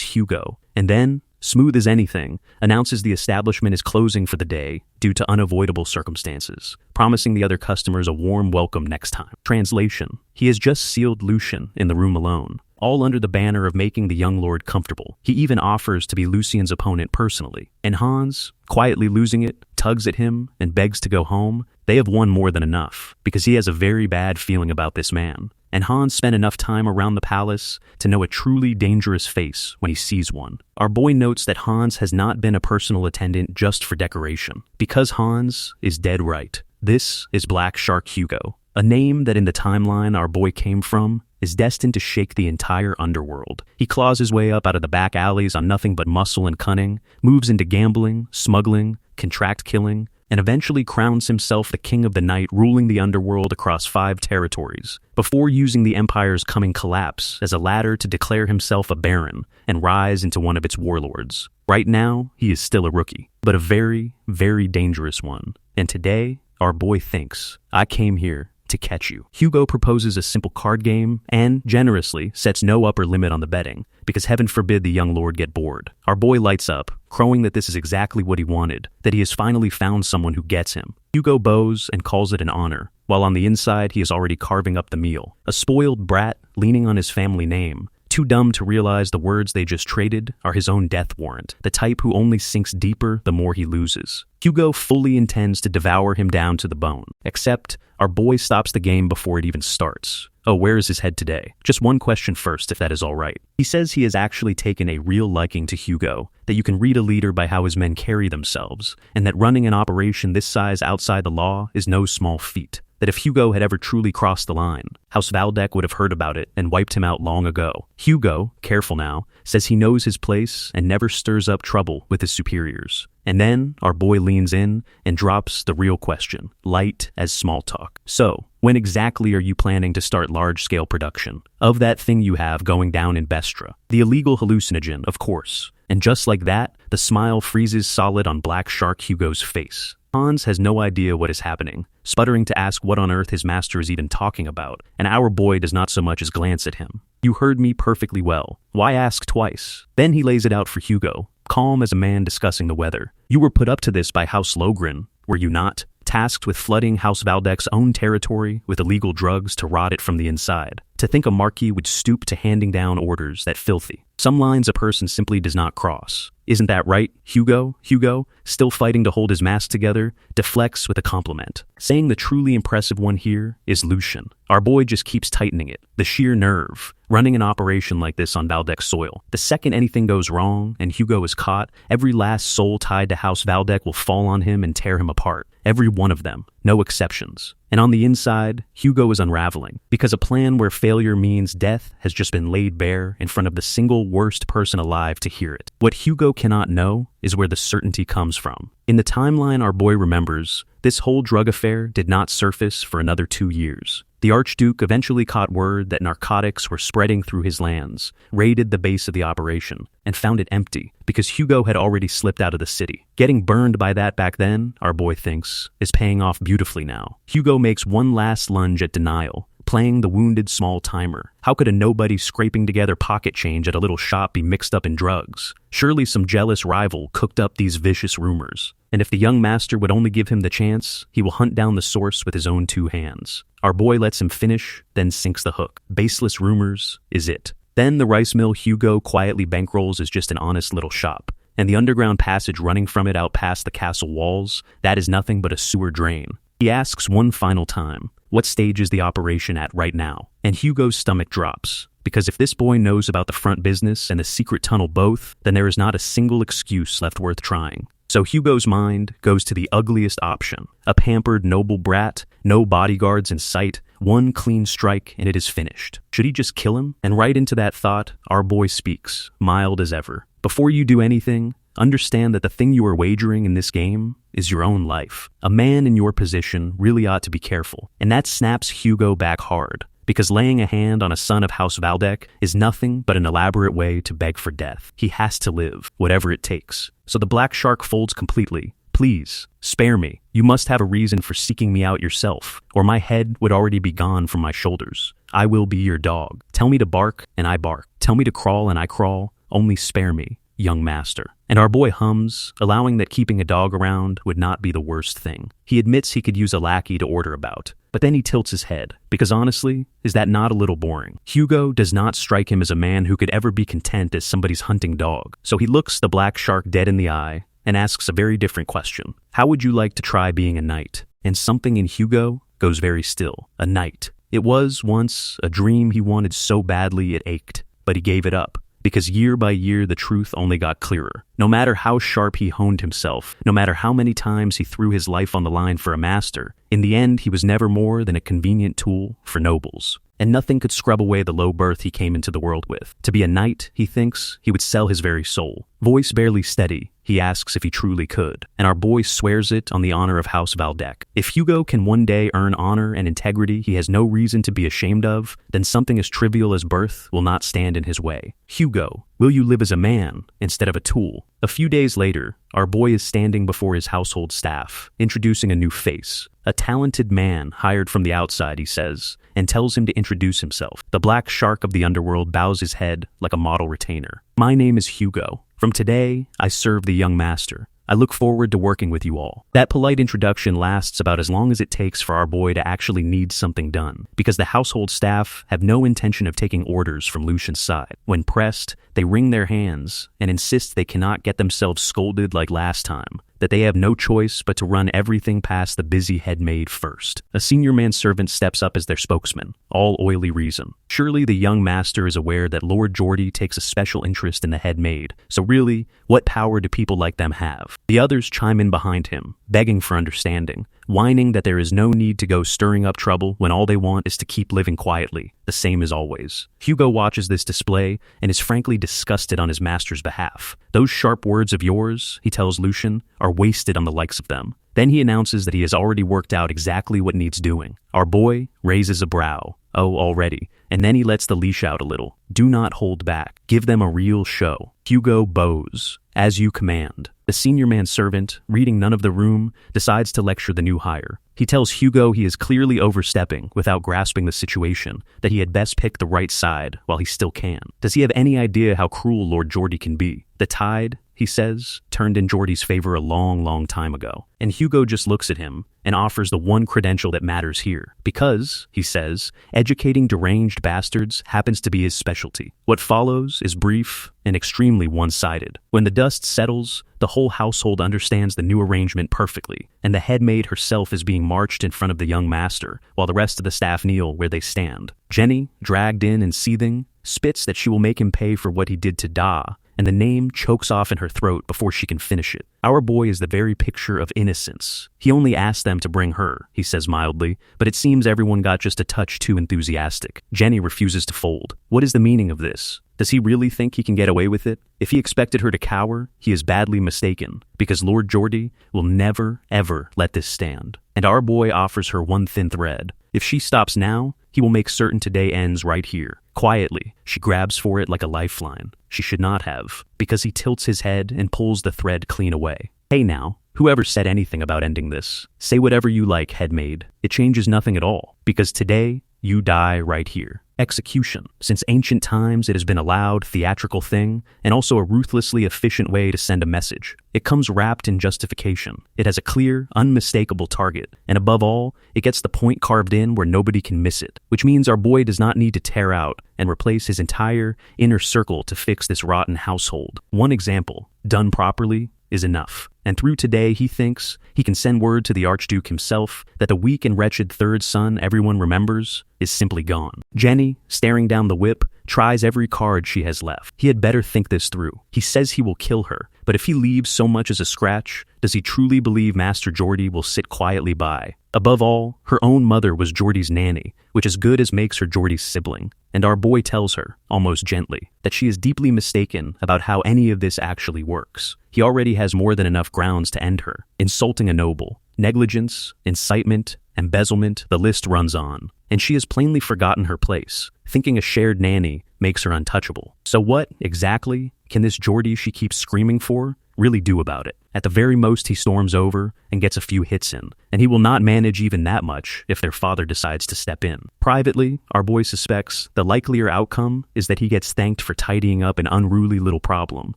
Hugo, and then, smooth as anything, announces the establishment is closing for the day due to unavoidable circumstances, promising the other customers a warm welcome next time. Translation: he has just sealed Lucian in the room alone, all under the banner of making the young lord comfortable. He even offers to be Lucian's opponent personally. And Hans, quietly losing it, tugs at him and begs to go home. They have won more than enough, because he has a very bad feeling about this man. And Hans spent enough time around the palace to know a truly dangerous face when he sees one. Our boy notes that Hans has not been a personal attendant just for decoration, because Hans is dead right. This is Black Shark Hugo, a name that in the timeline our boy came from is destined to shake the entire underworld. He claws his way up out of the back alleys on nothing but muscle and cunning, moves into gambling, smuggling, contract killing, and eventually crowns himself the king of the night, ruling the underworld across 5 territories, before using the empire's coming collapse as a ladder to declare himself a baron and rise into one of its warlords. Right now, he is still a rookie, but a very, very dangerous one. And today, our boy thinks, I came here to catch you. Hugo proposes a simple card game and, generously, sets no upper limit on the betting, because heaven forbid the young lord get bored. Our boy lights up, crowing that this is exactly what he wanted, that he has finally found someone who gets him. Hugo bows and calls it an honor, while on the inside he is already carving up the meal. A spoiled brat, leaning on his family name, too dumb to realize the words they just traded are his own death warrant, the type who only sinks deeper the more he loses. Hugo fully intends to devour him down to the bone, except our boy stops the game before it even starts. Oh, where is his head today? Just one question first, if that is all right. He says he has actually taken a real liking to Hugo, that you can read a leader by how his men carry themselves, and that running an operation this size outside the law is no small feat. That if Hugo had ever truly crossed the line, House Valdek would have heard about it and wiped him out long ago. Hugo, careful now, says he knows his place and never stirs up trouble with his superiors. And then our boy leans in and drops the real question, light as small talk. So, when exactly are you planning to start large-scale production of that thing you have going down in Bestra? The illegal hallucinogen, of course. And just like that, the smile freezes solid on Black Shark Hugo's face. Hans has no idea what is happening, sputtering to ask what on earth his master is even talking about, and our boy does not so much as glance at him. You heard me perfectly well. Why ask twice? Then he lays it out for Hugo, calm as a man discussing the weather. You were put up to this by House Logren, were you not? Tasked with flooding House Valdek's own territory with illegal drugs to rot it from the inside. To think a marquis would stoop to handing down orders that filthy. Some lines a person simply does not cross. Isn't that right, Hugo? Hugo, still fighting to hold his mask together, deflects with a compliment, saying the truly impressive one here is Lucian. Our boy just keeps tightening it. The sheer nerve, running an operation like this on Valdek's soil. The second anything goes wrong and Hugo is caught, every last soul tied to House Valdek will fall on him and tear him apart. Every one of them, no exceptions. And on the inside, Hugo is unraveling, because a plan where failure means death has just been laid bare in front of the single worst person alive to hear it. What Hugo cannot know is where the certainty comes from. In the timeline our boy remembers, this whole drug affair did not surface for another 2 years. The Archduke eventually caught word that narcotics were spreading through his lands, raided the base of the operation, and found it empty because Hugo had already slipped out of the city. Getting burned by that back then, our boy thinks, is paying off beautifully now. Hugo makes one last lunge at denial, playing the wounded small timer. How could a nobody scraping together pocket change at a little shop be mixed up in drugs? Surely some jealous rival cooked up these vicious rumors. And if the young master would only give him the chance, he will hunt down the source with his own 2 hands. Our boy lets him finish, then sinks the hook. Baseless rumors is it. Then the rice mill Hugo quietly bankrolls is just an honest little shop. And the underground passage running from it out past the castle walls, that is nothing but a sewer drain. He asks one final time, What stage is the operation at right now? And Hugo's stomach drops. Because if this boy knows about the front business and the secret tunnel both, then there is not a single excuse left worth trying. So Hugo's mind goes to the ugliest option. A pampered noble brat, no bodyguards in sight, one clean strike and it is finished. Should he just kill him? And right into that thought, our boy speaks, mild as ever. Before you do anything, understand that the thing you are wagering in this game is your own life. A man in your position really ought to be careful. And that snaps Hugo back hard. Because laying a hand on a son of House Valdek is nothing but an elaborate way to beg for death. He has to live, whatever it takes. So the black shark folds completely. Please, spare me. You must have a reason for seeking me out yourself, or my head would already be gone from my shoulders. I will be your dog. Tell me to bark, and I bark. Tell me to crawl, and I crawl. Only spare me, young master. And our boy hums, allowing that keeping a dog around would not be the worst thing. He admits he could use a lackey to order about. But then he tilts his head, because honestly, is that not a little boring? Hugo does not strike him as a man who could ever be content as somebody's hunting dog. So he looks the black shark dead in the eye and asks a very different question. How would you like to try being a knight? And something in Hugo goes very still. A knight. It was once a dream he wanted so badly it ached, but he gave it up. Because year by year, the truth only got clearer. No matter how sharp he honed himself, no matter how many times he threw his life on the line for a master, in the end, he was never more than a convenient tool for nobles. And nothing could scrub away the low birth he came into the world with. To be a knight, he thinks, he would sell his very soul. Voice barely steady, he asks if he truly could. And our boy swears it on the honor of House Valdek. If Hugo can one day earn honor and integrity he has no reason to be ashamed of, then something as trivial as birth will not stand in his way. Hugo, will you live as a man instead of a tool? A few days later, our boy is standing before his household staff, introducing a new face. A talented man hired from the outside, he says, and tells him to introduce himself. The black shark of the underworld bows his head like a model retainer. My name is Hugo. From today, I serve the young master. I look forward to working with you all. That polite introduction lasts about as long as it takes for our boy to actually need something done, because the household staff have no intention of taking orders from Lucian's side. When pressed, they wring their hands and insist they cannot get themselves scolded like last time, that they have no choice but to run everything past the busy head maid first. A senior manservant steps up as their spokesman, all oily reason. Surely the young master is aware that Lord Geordie takes a special interest in the head maid, so really, what power do people like them have? The others chime in behind him, begging for understanding, whining that there is no need to go stirring up trouble when all they want is to keep living quietly, the same as always. Hugo watches this display and is frankly disgusted on his master's behalf. Those sharp words of yours, he tells Lucian, are wasted on the likes of them. Then he announces that he has already worked out exactly what needs doing. Our boy raises a brow. Oh, already. And then he lets the leash out a little. Do not hold back. Give them a real show. Hugo bows. As you command. The senior manservant, reading none of the room, decides to lecture the new hire. He tells Hugo he is clearly overstepping without grasping the situation, that he had best pick the right side while he still can. Does he have any idea how cruel Lord Geordie can be? The tide, he says, turned in Geordie's favor a long, long time ago. And Hugo just looks at him and offers the one credential that matters here. Because, he says, educating deranged bastards happens to be his specialty. What follows is brief and extremely one-sided. When the dust settles, the whole household understands the new arrangement perfectly, and the head maid herself is being marched in front of the young master, while the rest of the staff kneel where they stand. Jenny, dragged in and seething, spits that she will make him pay for what he did to Da, and the name chokes off in her throat before she can finish it. Our boy is the very picture of innocence. He only asked them to bring her, he says mildly, but it seems everyone got just a touch too enthusiastic. Jenny refuses to fold. What is the meaning of this? Does he really think he can get away with it? If he expected her to cower, he is badly mistaken, because Lord Geordie will never, ever let this stand. And our boy offers her one thin thread. If she stops now, he will make certain today ends right here. Quietly, she grabs for it like a lifeline. She should not have, because he tilts his head and pulls the thread clean away. Hey now, whoever said anything about ending this? Say whatever you like, head maid. It changes nothing at all, because today, you die right here. Execution. Since ancient times, it has been a loud, theatrical thing, and also a ruthlessly efficient way to send a message. It comes wrapped in justification. It has a clear, unmistakable target, and above all, it gets the point carved in where nobody can miss it, which means our boy does not need to tear out and replace his entire inner circle to fix this rotten household. One example, done properly, is enough. and through today he thinks he can send word to the Archduke himself that the weak and wretched third son everyone remembers is simply gone. Jenny, staring down the whip, tries every card she has left. He had better think this through. He says he will kill her, but if he leaves so much as a scratch, does he truly believe Master Geordie will sit quietly by? Above all, her own mother was Geordie's nanny, which as good as makes her Geordie's sibling, and our boy tells her, almost gently, that she is deeply mistaken about how any of this actually works. He already has more than enough grounds to end her. Insulting a noble, negligence, incitement, embezzlement, the list runs on. And she has plainly forgotten her place, thinking a shared nanny makes her untouchable. So what, exactly, can this Geordie she keeps screaming for really do about it? At the very most, he storms over and gets a few hits in, and he will not manage even that much if their father decides to step in. Privately, our boy suspects the likelier outcome is that he gets thanked for tidying up an unruly little problem.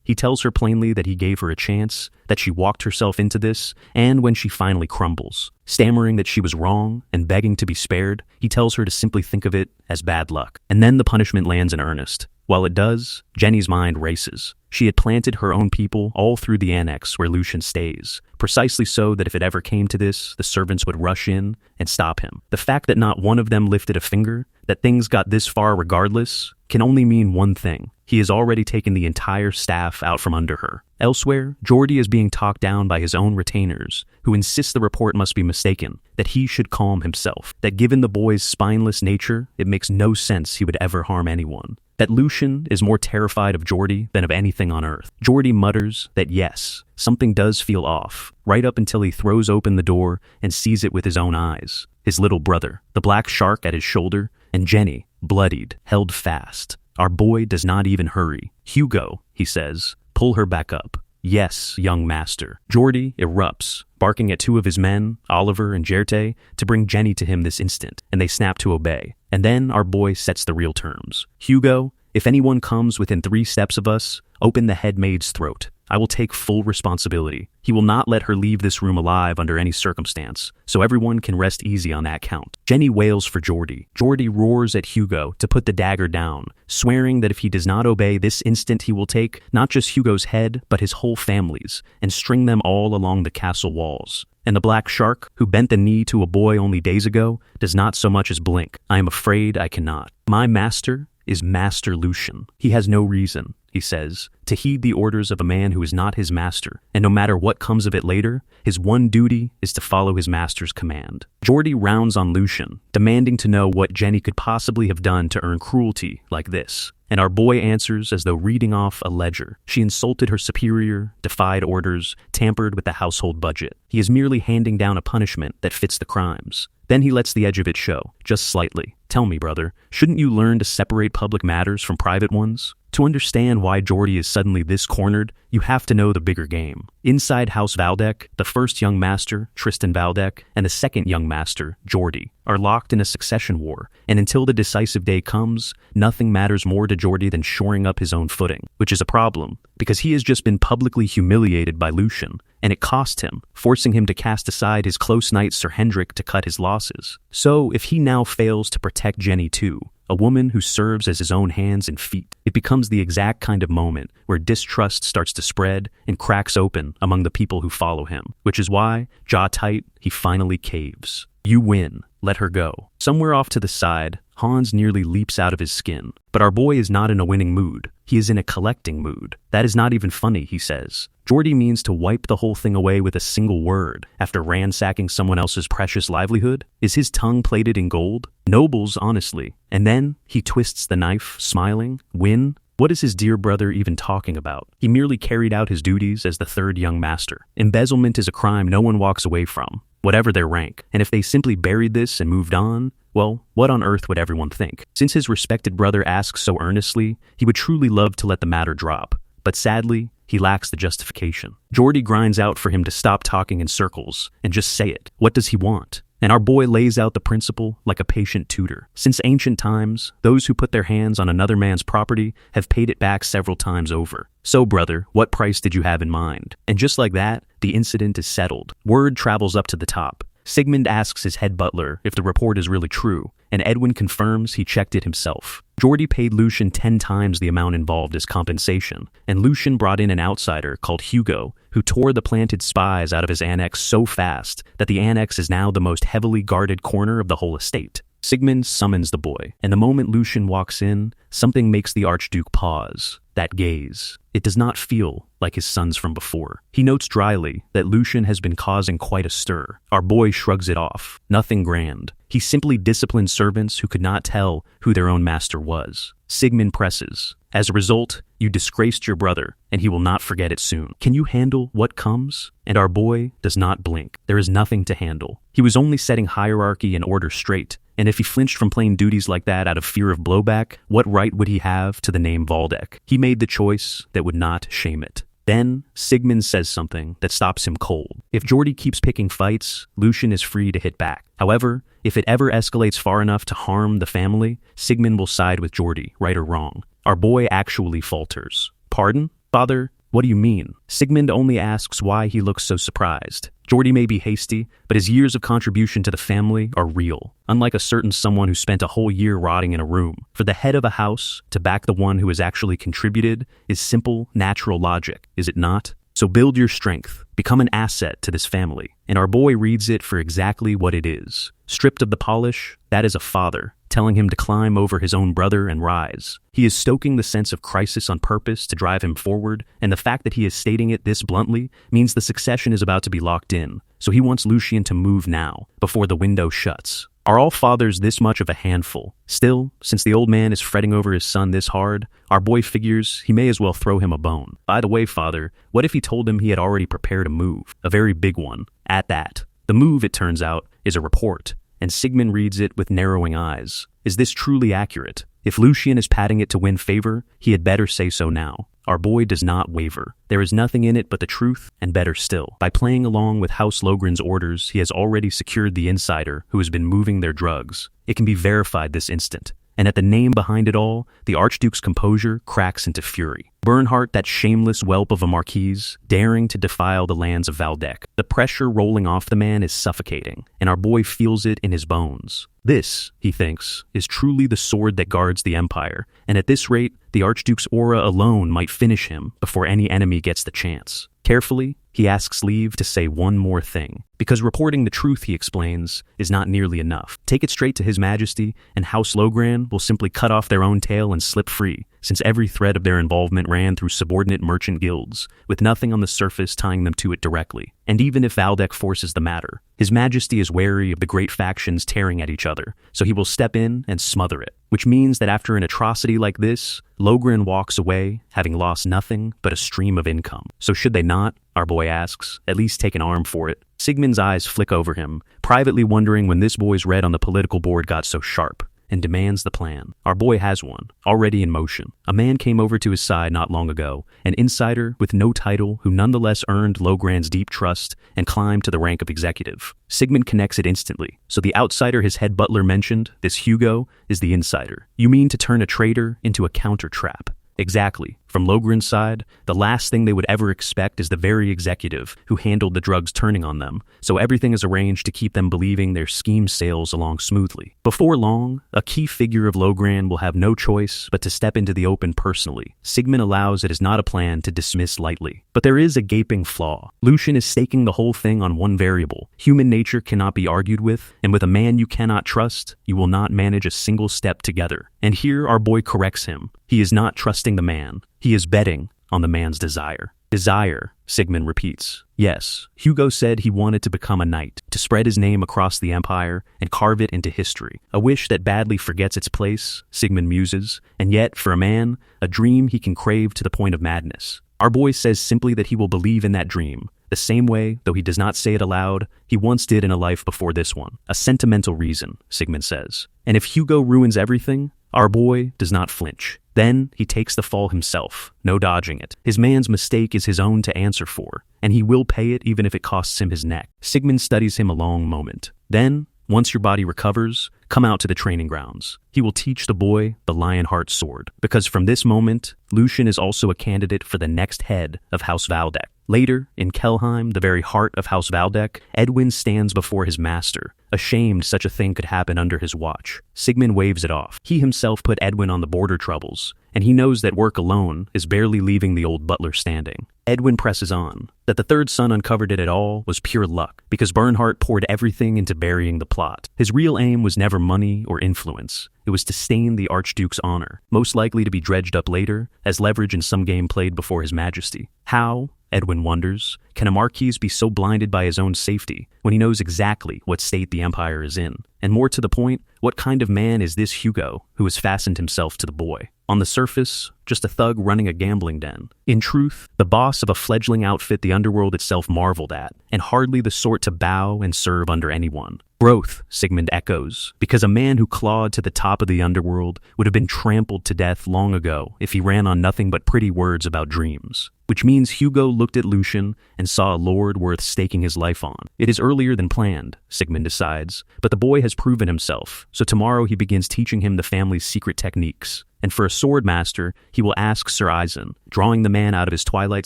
He tells her plainly that he gave her a chance, that she walked herself into this, and when she finally crumbles, stammering that she was wrong and begging to be spared, he tells her to simply think of it as bad luck. And then the punishment lands in earnest. While it does, Jenny's mind races. She had planted her own people all through the annex where Lucian stays, precisely so that if it ever came to this, the servants would rush in and stop him. The fact that not one of them lifted a finger, that things got this far regardless, can only mean one thing. He has already taken the entire staff out from under her. Elsewhere, Geordie is being talked down by his own retainers, who insist the report must be mistaken, that he should calm himself, that given the boy's spineless nature, it makes no sense he would ever harm anyone. That Lucian is more terrified of Geordie than of anything on earth. Geordie mutters that yes, something does feel off, right up until he throws open the door and sees it with his own eyes. His little brother, the black shark at his shoulder, and Jenny, bloodied, held fast. Our boy does not even hurry. Hugo, he says, pull her back up. Yes, young master. Geordie erupts, barking at two of his men, Oliver and Jerte, to bring Jenny to him this instant, and they snap to obey. And then our boy sets the real terms. Hugo, if anyone comes within 3 steps of us, open the head maid's throat. I will take full responsibility. He will not let her leave this room alive under any circumstance, so everyone can rest easy on that count. Jenny wails for Geordie. Geordie roars at Hugo to put the dagger down, swearing that if he does not obey this instant he will take not just Hugo's head, but his whole family's, and string them all along the castle walls. And the black shark, who bent the knee to a boy only days ago, does not so much as blink. I am afraid I cannot. My master is Master Lucian. He has no reason, he says, to heed the orders of a man who is not his master, and no matter what comes of it later, his one duty is to follow his master's command. Geordie rounds on Lucian, demanding to know what Jenny could possibly have done to earn cruelty like this. And our boy answers as though reading off a ledger. She insulted her superior, defied orders, tampered with the household budget. He is merely handing down a punishment that fits the crimes. Then he lets the edge of it show, just slightly. Tell me, brother, shouldn't you learn to separate public matters from private ones? To understand why Geordie is suddenly this cornered, you have to know the bigger game. Inside House Valdec, the first young master, Tristan Valdec, and the second young master, Geordie, are locked in a succession war, and until the decisive day comes, nothing matters more to Geordie than shoring up his own footing, which is a problem, because he has just been publicly humiliated by Lucian, and it cost him, forcing him to cast aside his close knight Sir Hendrik to cut his losses. So, if he now fails to protect Jenny too, a woman who serves as his own hands and feet, it becomes the exact kind of moment where distrust starts to spread and cracks open among the people who follow him, which is why, jaw tight, he finally caves. You win. Let her go. Somewhere off to the side, Hans nearly leaps out of his skin. But our boy is not in a winning mood. He is in a collecting mood. That is not even funny, he says. Geordie means to wipe the whole thing away with a single word after ransacking someone else's precious livelihood? Is his tongue plated in gold? Nobles, honestly. And then he twists the knife, smiling. Win? What is his dear brother even talking about? He merely carried out his duties as the third young master. Embezzlement is a crime no one walks away from, whatever their rank. And if they simply buried this and moved on, well, what on earth would everyone think? Since his respected brother asks so earnestly, he would truly love to let the matter drop. But sadly, he lacks the justification. Geordie grinds out for him to stop talking in circles and just say it. What does he want? And our boy lays out the principle like a patient tutor. Since ancient times, those who put their hands on another man's property have paid it back several times over. So, brother, what price did you have in mind? And just like that, the incident is settled. Word travels up to the top. Sigmund asks his head butler if the report is really true, and Edwin confirms he checked it himself. Jordy paid Lucian 10 times the amount involved as compensation, and Lucian brought in an outsider called Hugo, who tore the planted spies out of his annex so fast that the annex is now the most heavily guarded corner of the whole estate. Sigmund summons the boy, and the moment Lucian walks in, something makes the Archduke pause. That gaze. It does not feel like his son's from before. He notes dryly that Lucian has been causing quite a stir. Our boy shrugs it off. Nothing grand. He simply disciplined servants who could not tell who their own master was. Sigmund presses. As a result, you disgraced your brother, and he will not forget it soon. Can you handle what comes? And our boy does not blink. There is nothing to handle. He was only setting hierarchy and order straight, and if he flinched from playing duties like that out of fear of blowback, what right would he have to the name Valdek? He made the choice that would not shame it. Then, Sigmund says something that stops him cold. If Jordy keeps picking fights, Lucian is free to hit back. However, if it ever escalates far enough to harm the family, Sigmund will side with Jordy, right or wrong. Our boy actually falters. Pardon? Father? What do you mean? Sigmund only asks why he looks so surprised. Jordy may be hasty, but his years of contribution to the family are real. Unlike a certain someone who spent a whole year rotting in a room, for the head of a house to back the one who has actually contributed is simple, natural logic, is it not? So build your strength, become an asset to this family. And our boy reads it for exactly what it is. Stripped of the polish, that is a father, telling him to climb over his own brother and rise. He is stoking the sense of crisis on purpose to drive him forward, and the fact that he is stating it this bluntly means the succession is about to be locked in, so he wants Lucian to move now, before the window shuts. Are all fathers this much of a handful? Still, since the old man is fretting over his son this hard, our boy figures he may as well throw him a bone. By the way, father, what if he told him he had already prepared a move? A very big one. At that. The move, it turns out, is a report, and Sigmund reads it with narrowing eyes. Is this truly accurate? If Lucian is padding it to win favor, he had better say so now. Our boy does not waver. There is nothing in it but the truth, and better still. By playing along with House Logren's orders, he has already secured the insider who has been moving their drugs. It can be verified this instant. And at the name behind it all, the Archduke's composure cracks into fury. Bernhardt, that shameless whelp of a marquise, daring to defile the lands of Valdek. The pressure rolling off the man is suffocating, and our boy feels it in his bones. This, he thinks, is truly the sword that guards the Empire, and at this rate, the Archduke's aura alone might finish him before any enemy gets the chance. Carefully, he asks leave to say one more thing, because reporting the truth, he explains, is not nearly enough. Take it straight to His Majesty, and House Logran will simply cut off their own tail and slip free, since every thread of their involvement ran through subordinate merchant guilds, with nothing on the surface tying them to it directly. And even if Valdek forces the matter, His Majesty is wary of the great factions tearing at each other, so he will step in and smother it. Which means that after an atrocity like this, Logran walks away, having lost nothing but a stream of income. So should they not, our boy asks, at least take an arm for it? Sigmund's eyes flick over him, privately wondering when this boy's red on the political board got so sharp, and demands the plan. Our boy has one, already in motion. A man came over to his side not long ago, an insider with no title who nonetheless earned Logran's deep trust and climbed to the rank of executive. Sigmund connects it instantly. So the outsider his head butler mentioned, this Hugo, is the insider. You mean to turn a traitor into a counter trap? Exactly. From Logren's side, the last thing they would ever expect is the very executive who handled the drugs turning on them, so everything is arranged to keep them believing their scheme sails along smoothly. Before long, a key figure of Logran will have no choice but to step into the open personally. Sigmund allows it is not a plan to dismiss lightly. But there is a gaping flaw. Lucian is staking the whole thing on one variable. Human nature cannot be argued with, and with a man you cannot trust, you will not manage a single step together. And here our boy corrects him. He is not trusting the man. He is betting on the man's desire. Desire, Sigmund repeats. Yes, Hugo said he wanted to become a knight, to spread his name across the empire and carve it into history. A wish that badly forgets its place, Sigmund muses, and yet, for a man, a dream he can crave to the point of madness. Our boy says simply that he will believe in that dream, the same way, though he does not say it aloud, he once did in a life before this one. A sentimental reason, Sigmund says. And if Hugo ruins everything, our boy does not flinch. Then he takes the fall himself, no dodging it. His man's mistake is his own to answer for, and he will pay it even if it costs him his neck. Sigmund studies him a long moment. Then, once your body recovers, come out to the training grounds. He will teach the boy the Lionheart sword, because from this moment, Lucian is also a candidate for the next head of House Valdek. Later, in Kelheim, the very heart of House Valdek, Edwin stands before his master, ashamed such a thing could happen under his watch. Sigmund waves it off. He himself put Edwin on the border troubles, and he knows that work alone is barely leaving the old butler standing. Edwin presses on, that the third son uncovered it at all was pure luck, because Bernhardt poured everything into burying the plot. His real aim was never money or influence. It was to stain the Archduke's honor, most likely to be dredged up later as leverage in some game played before his majesty. How, Edwin wonders, can a marquis be so blinded by his own safety when he knows exactly what state the empire is in? And more to the point, what kind of man is this Hugo who has fastened himself to the boy? On the surface, just a thug running a gambling den. In truth, the boss of a fledgling outfit the underworld itself marveled at, and hardly the sort to bow and serve under anyone. Growth, Sigmund echoes, because a man who clawed to the top of the underworld would have been trampled to death long ago if he ran on nothing but pretty words about dreams. Which means Hugo looked at Lucian and saw a lord worth staking his life on. It is earlier than planned, Sigmund decides, but the boy has proven himself, so tomorrow he begins teaching him the family's secret techniques. And for a sword master, he will ask Sir Eisen, drawing the man out of his twilight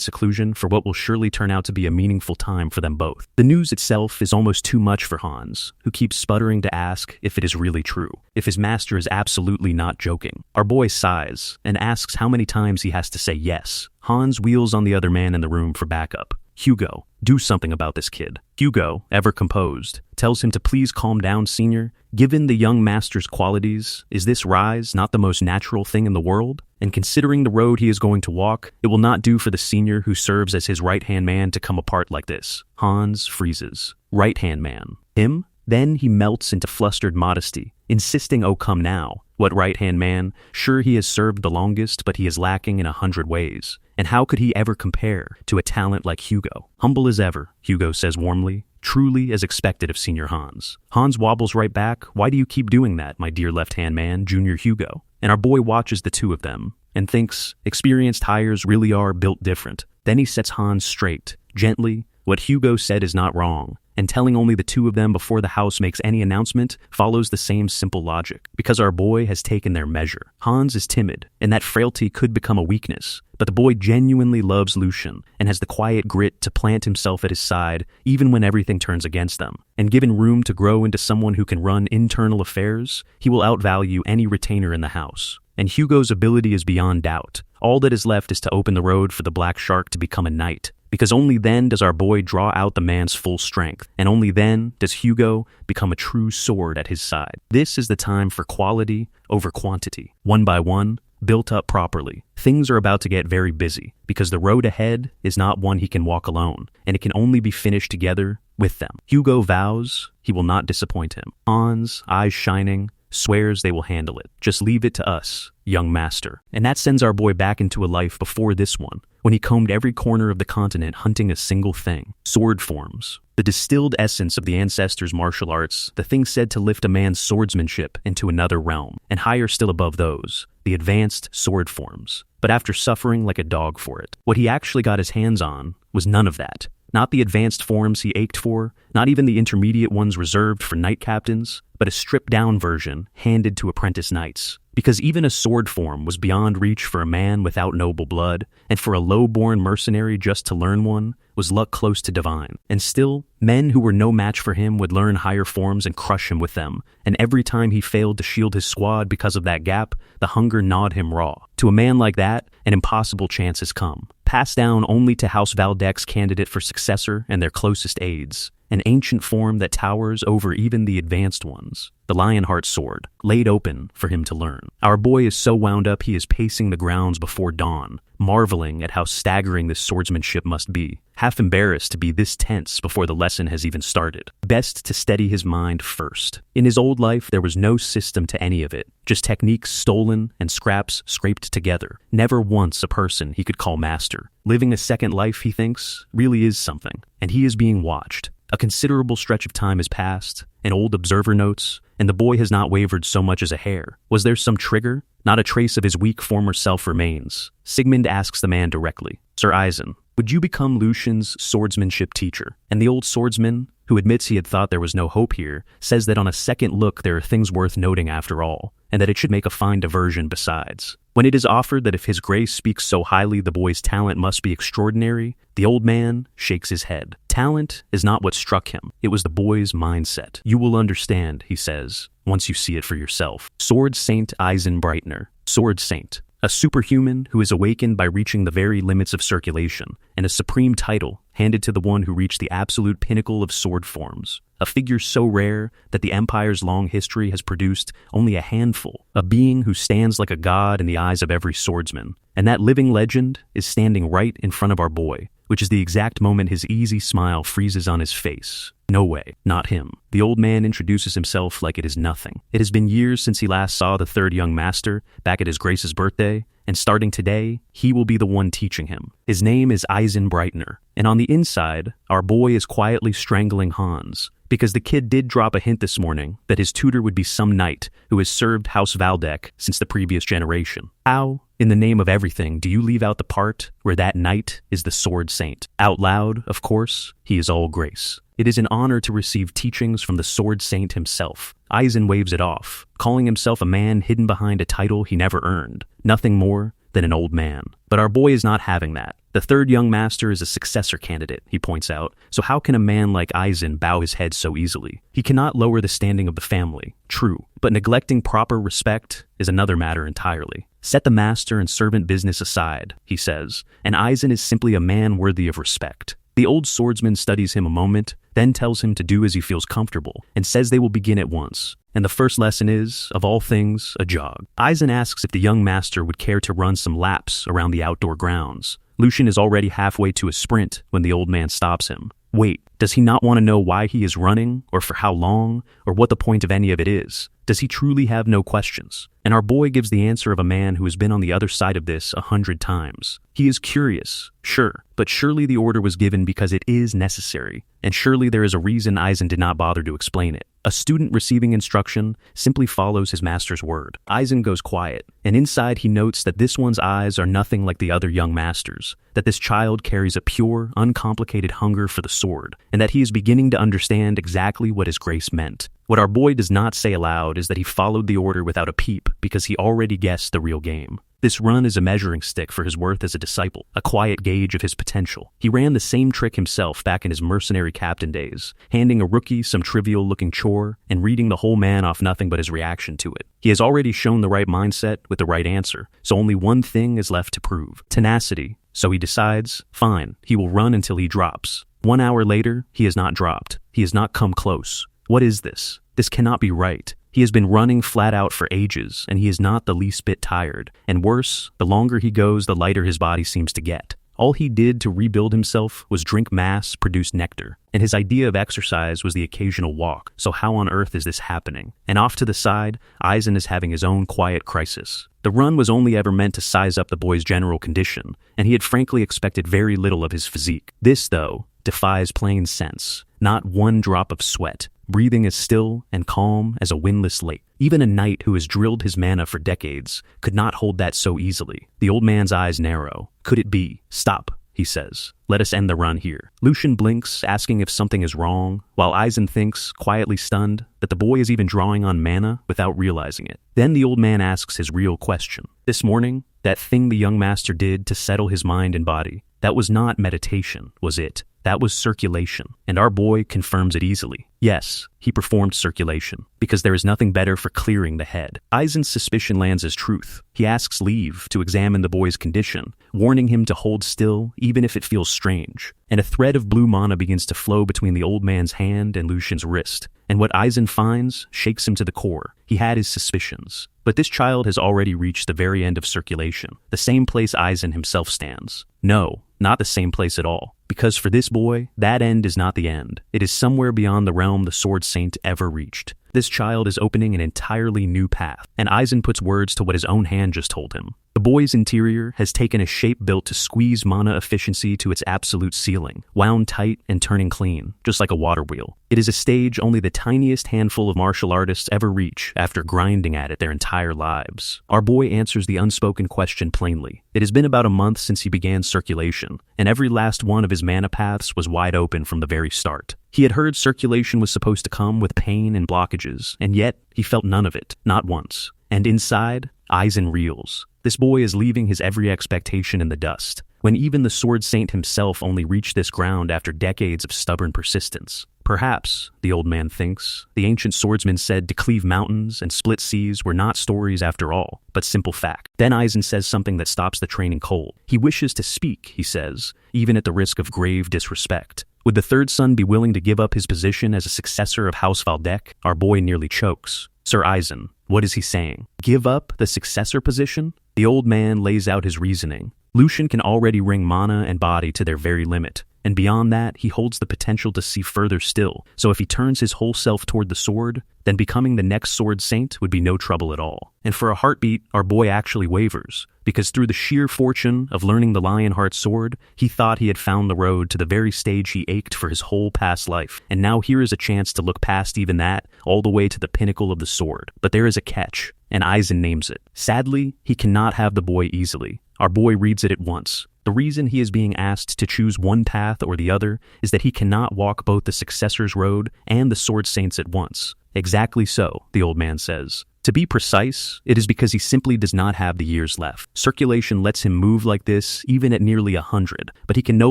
seclusion for what will surely turn out to be a meaningful time for them both. The news itself is almost too much for Hans, who keeps sputtering to ask if it is really true, if his master is absolutely not joking. Our boy sighs and asks how many times he has to say yes. Hans wheels on the other man in the room for backup. Hugo, do something about this kid. Hugo, ever composed, tells him to please calm down, senior. Given the young master's qualities, is this rise not the most natural thing in the world? And considering the road he is going to walk, it will not do for the senior who serves as his right-hand man to come apart like this. Hans freezes. Right-hand man. Him? Then he melts into flustered modesty, insisting, oh come now. What right-hand man? Sure, he has served the longest, but he is lacking in 100 ways. And how could he ever compare to a talent like Hugo? Humble as ever, Hugo says warmly, truly as expected of Senior Hans. Hans wobbles right back. Why do you keep doing that, my dear left-hand man, Junior Hugo? And our boy watches the two of them and thinks experienced hires really are built different. Then he sets Hans straight, gently. What Hugo said is not wrong, and telling only the two of them before the house makes any announcement follows the same simple logic, because our boy has taken their measure. Hans is timid, and that frailty could become a weakness, but the boy genuinely loves Lucian and has the quiet grit to plant himself at his side even when everything turns against them. And given room to grow into someone who can run internal affairs, he will outvalue any retainer in the house. And Hugo's ability is beyond doubt. All that is left is to open the road for the Black Shark to become a knight, because only then does our boy draw out the man's full strength, and only then does Hugo become a true sword at his side. This is the time for quality over quantity. One by one, built up properly, things are about to get very busy, because the road ahead is not one he can walk alone, and it can only be finished together with them. Hugo vows he will not disappoint him. Hans, eyes shining, swears they will handle it. Just leave it to us, young master. And that sends our boy back into a life before this one, when he combed every corner of the continent hunting a single thing: sword forms. The distilled essence of the ancestors' martial arts, the thing said to lift a man's swordsmanship into another realm, and higher still above those, the advanced sword forms. But after suffering like a dog for it, what he actually got his hands on was none of that. Not the advanced forms he ached for, not even the intermediate ones reserved for knight captains, but a stripped-down version handed to apprentice knights. Because even a sword form was beyond reach for a man without noble blood, and for a low-born mercenary just to learn one was luck close to divine. And still, men who were no match for him would learn higher forms and crush him with them, and every time he failed to shield his squad because of that gap, the hunger gnawed him raw. To a man like that, an impossible chance has come, passed down only to House Valdek's candidate for successor and their closest aides. An ancient form that towers over even the advanced ones, the Lionheart sword, laid open for him to learn. Our boy is so wound up he is pacing the grounds before dawn, marveling at how staggering this swordsmanship must be, half embarrassed to be this tense before the lesson has even started. Best to steady his mind first. In his old life, there was no system to any of it, just techniques stolen and scraps scraped together. Never once a person he could call master. Living a second life, he thinks, really is something, and he is being watched. A considerable stretch of time has passed, and old observer notes, and the boy has not wavered so much as a hair. Was there some trigger? Not a trace of his weak former self remains. Sigmund asks the man directly, Sir Eisen, would you become Lucian's swordsmanship teacher? And the old swordsman, who admits he had thought there was no hope here, says that on a second look there are things worth noting after all, and that it should make a fine diversion besides. When it is offered that if His Grace speaks so highly the boy's talent must be extraordinary, the old man shakes his head. Talent is not what struck him. It was the boy's mindset. You will understand, he says, once you see it for yourself. Sword Saint Eisenbreitner. Sword Saint. A superhuman who is awakened by reaching the very limits of circulation, and a supreme title handed to the one who reached the absolute pinnacle of sword forms. A figure so rare that the Empire's long history has produced only a handful, a being who stands like a god in the eyes of every swordsman. And that living legend is standing right in front of our boy, which is the exact moment his easy smile freezes on his face. No way, not him. The old man introduces himself like it is nothing. It has been years since he last saw the third young master, back at his Grace's birthday, and starting today, he will be the one teaching him. His name is Eisenbreitner, and on the inside, our boy is quietly strangling Hans, because the kid did drop a hint this morning that his tutor would be some knight who has served House Valdek since the previous generation. How, in the name of everything, do you leave out the part where that knight is the Sword Saint? Out loud, of course, he is all grace. It is an honor to receive teachings from the Sword Saint himself. Eisen waves it off, calling himself a man hidden behind a title he never earned. Nothing more than an old man. But our boy is not having that. The third young master is a successor candidate, he points out, so how can a man like Eisen bow his head so easily? He cannot lower the standing of the family, true, but neglecting proper respect is another matter entirely. Set the master and servant business aside, he says, and Eisen is simply a man worthy of respect. The old swordsman studies him a moment, then tells him to do as he feels comfortable, and says they will begin at once. And the first lesson is, of all things, a jog. Eisen asks if the young master would care to run some laps around the outdoor grounds. Lucian is already halfway to a sprint when the old man stops him. Wait, does he not want to know why he is running, or for how long, or what the point of any of it is? Does he truly have no questions? And our boy gives the answer of a man who has been on the other side of this 100 times. He is curious, sure, but surely the order was given because it is necessary, and surely there is a reason Eisen did not bother to explain it. A student receiving instruction simply follows his master's word. Eisen goes quiet, and inside he notes that this one's eyes are nothing like the other young masters, that this child carries a pure, uncomplicated hunger for the sword, and that he is beginning to understand exactly what his grace meant. What our boy does not say aloud is that he followed the order without a peep because he already guessed the real game. This run is a measuring stick for his worth as a disciple, a quiet gauge of his potential. He ran the same trick himself back in his mercenary captain days, handing a rookie some trivial-looking chore and reading the whole man off nothing but his reaction to it. He has already shown the right mindset with the right answer, so only one thing is left to prove: tenacity. So he decides, fine, he will run until he drops. 1 hour later, he has not dropped. He has not come close. What is this? This cannot be right. He has been running flat out for ages, and he is not the least bit tired. And worse, the longer he goes, the lighter his body seems to get. All he did to rebuild himself was drink mass-produced nectar, and his idea of exercise was the occasional walk. So how on earth is this happening? And off to the side, Eisen is having his own quiet crisis. The run was only ever meant to size up the boy's general condition, and he had frankly expected very little of his physique. This, though, defies plain sense. Not one drop of sweat. Breathing as still and calm as a windless lake. Even a knight who has drilled his mana for decades could not hold that so easily. The old man's eyes narrow. Could it be? Stop, he says. Let us end the run here. Lucian blinks, asking if something is wrong, while Eisen thinks, quietly stunned, that the boy is even drawing on mana without realizing it. Then the old man asks his real question. This morning, that thing the young master did to settle his mind and body, that was not meditation, was it? That was circulation, and our boy confirms it easily. Yes, he performed circulation, because there is nothing better for clearing the head. Eisen's suspicion lands as truth. He asks leave to examine the boy's condition, warning him to hold still even if it feels strange. And a thread of blue mana begins to flow between the old man's hand and Lucian's wrist. And what Eisen finds shakes him to the core. He had his suspicions. But this child has already reached the very end of circulation, the same place Eisen himself stands. No, not the same place at all. Because for this boy, that end is not the end. It is somewhere beyond the realm the Sword Saint ever reached. This child is opening an entirely new path, and Eisen puts words to what his own hand just told him. The boy's interior has taken a shape built to squeeze mana efficiency to its absolute ceiling, wound tight and turning clean, just like a water wheel. It is a stage only the tiniest handful of martial artists ever reach after grinding at it their entire lives. Our boy answers the unspoken question plainly. It has been about a month since he began circulation, and every last one of his mana paths was wide open from the very start. He had heard circulation was supposed to come with pain and blockages, and yet he felt none of it, not once. And inside, Aizen reels. This boy is leaving his every expectation in the dust, when even the Sword Saint himself only reached this ground after decades of stubborn persistence. Perhaps, the old man thinks, the ancient swordsman said to cleave mountains and split seas were not stories after all, but simple fact. Then Aizen says something that stops the training cold. He wishes to speak, he says, even at the risk of grave disrespect. Would the third son be willing to give up his position as a successor of House Valdek? Our boy nearly chokes. Sir Aizen, what is he saying? Give up the successor position? The old man lays out his reasoning. Lucian can already wring mana and body to their very limit, and beyond that, he holds the potential to see further still. So if he turns his whole self toward the sword, then becoming the next Sword Saint would be no trouble at all. And for a heartbeat, our boy actually wavers, because through the sheer fortune of learning the Lionheart sword, he thought he had found the road to the very stage he ached for his whole past life. And now here is a chance to look past even that, all the way to the pinnacle of the sword. But there is a catch, and Aizen names it. Sadly, he cannot have the boy easily. Our boy reads it at once. The reason he is being asked to choose one path or the other is that he cannot walk both the successor's road and the Sword Saints at once. Exactly so, the old man says. To be precise, it is because he simply does not have the years left. Circulation lets him move like this even at nearly 100, but he can no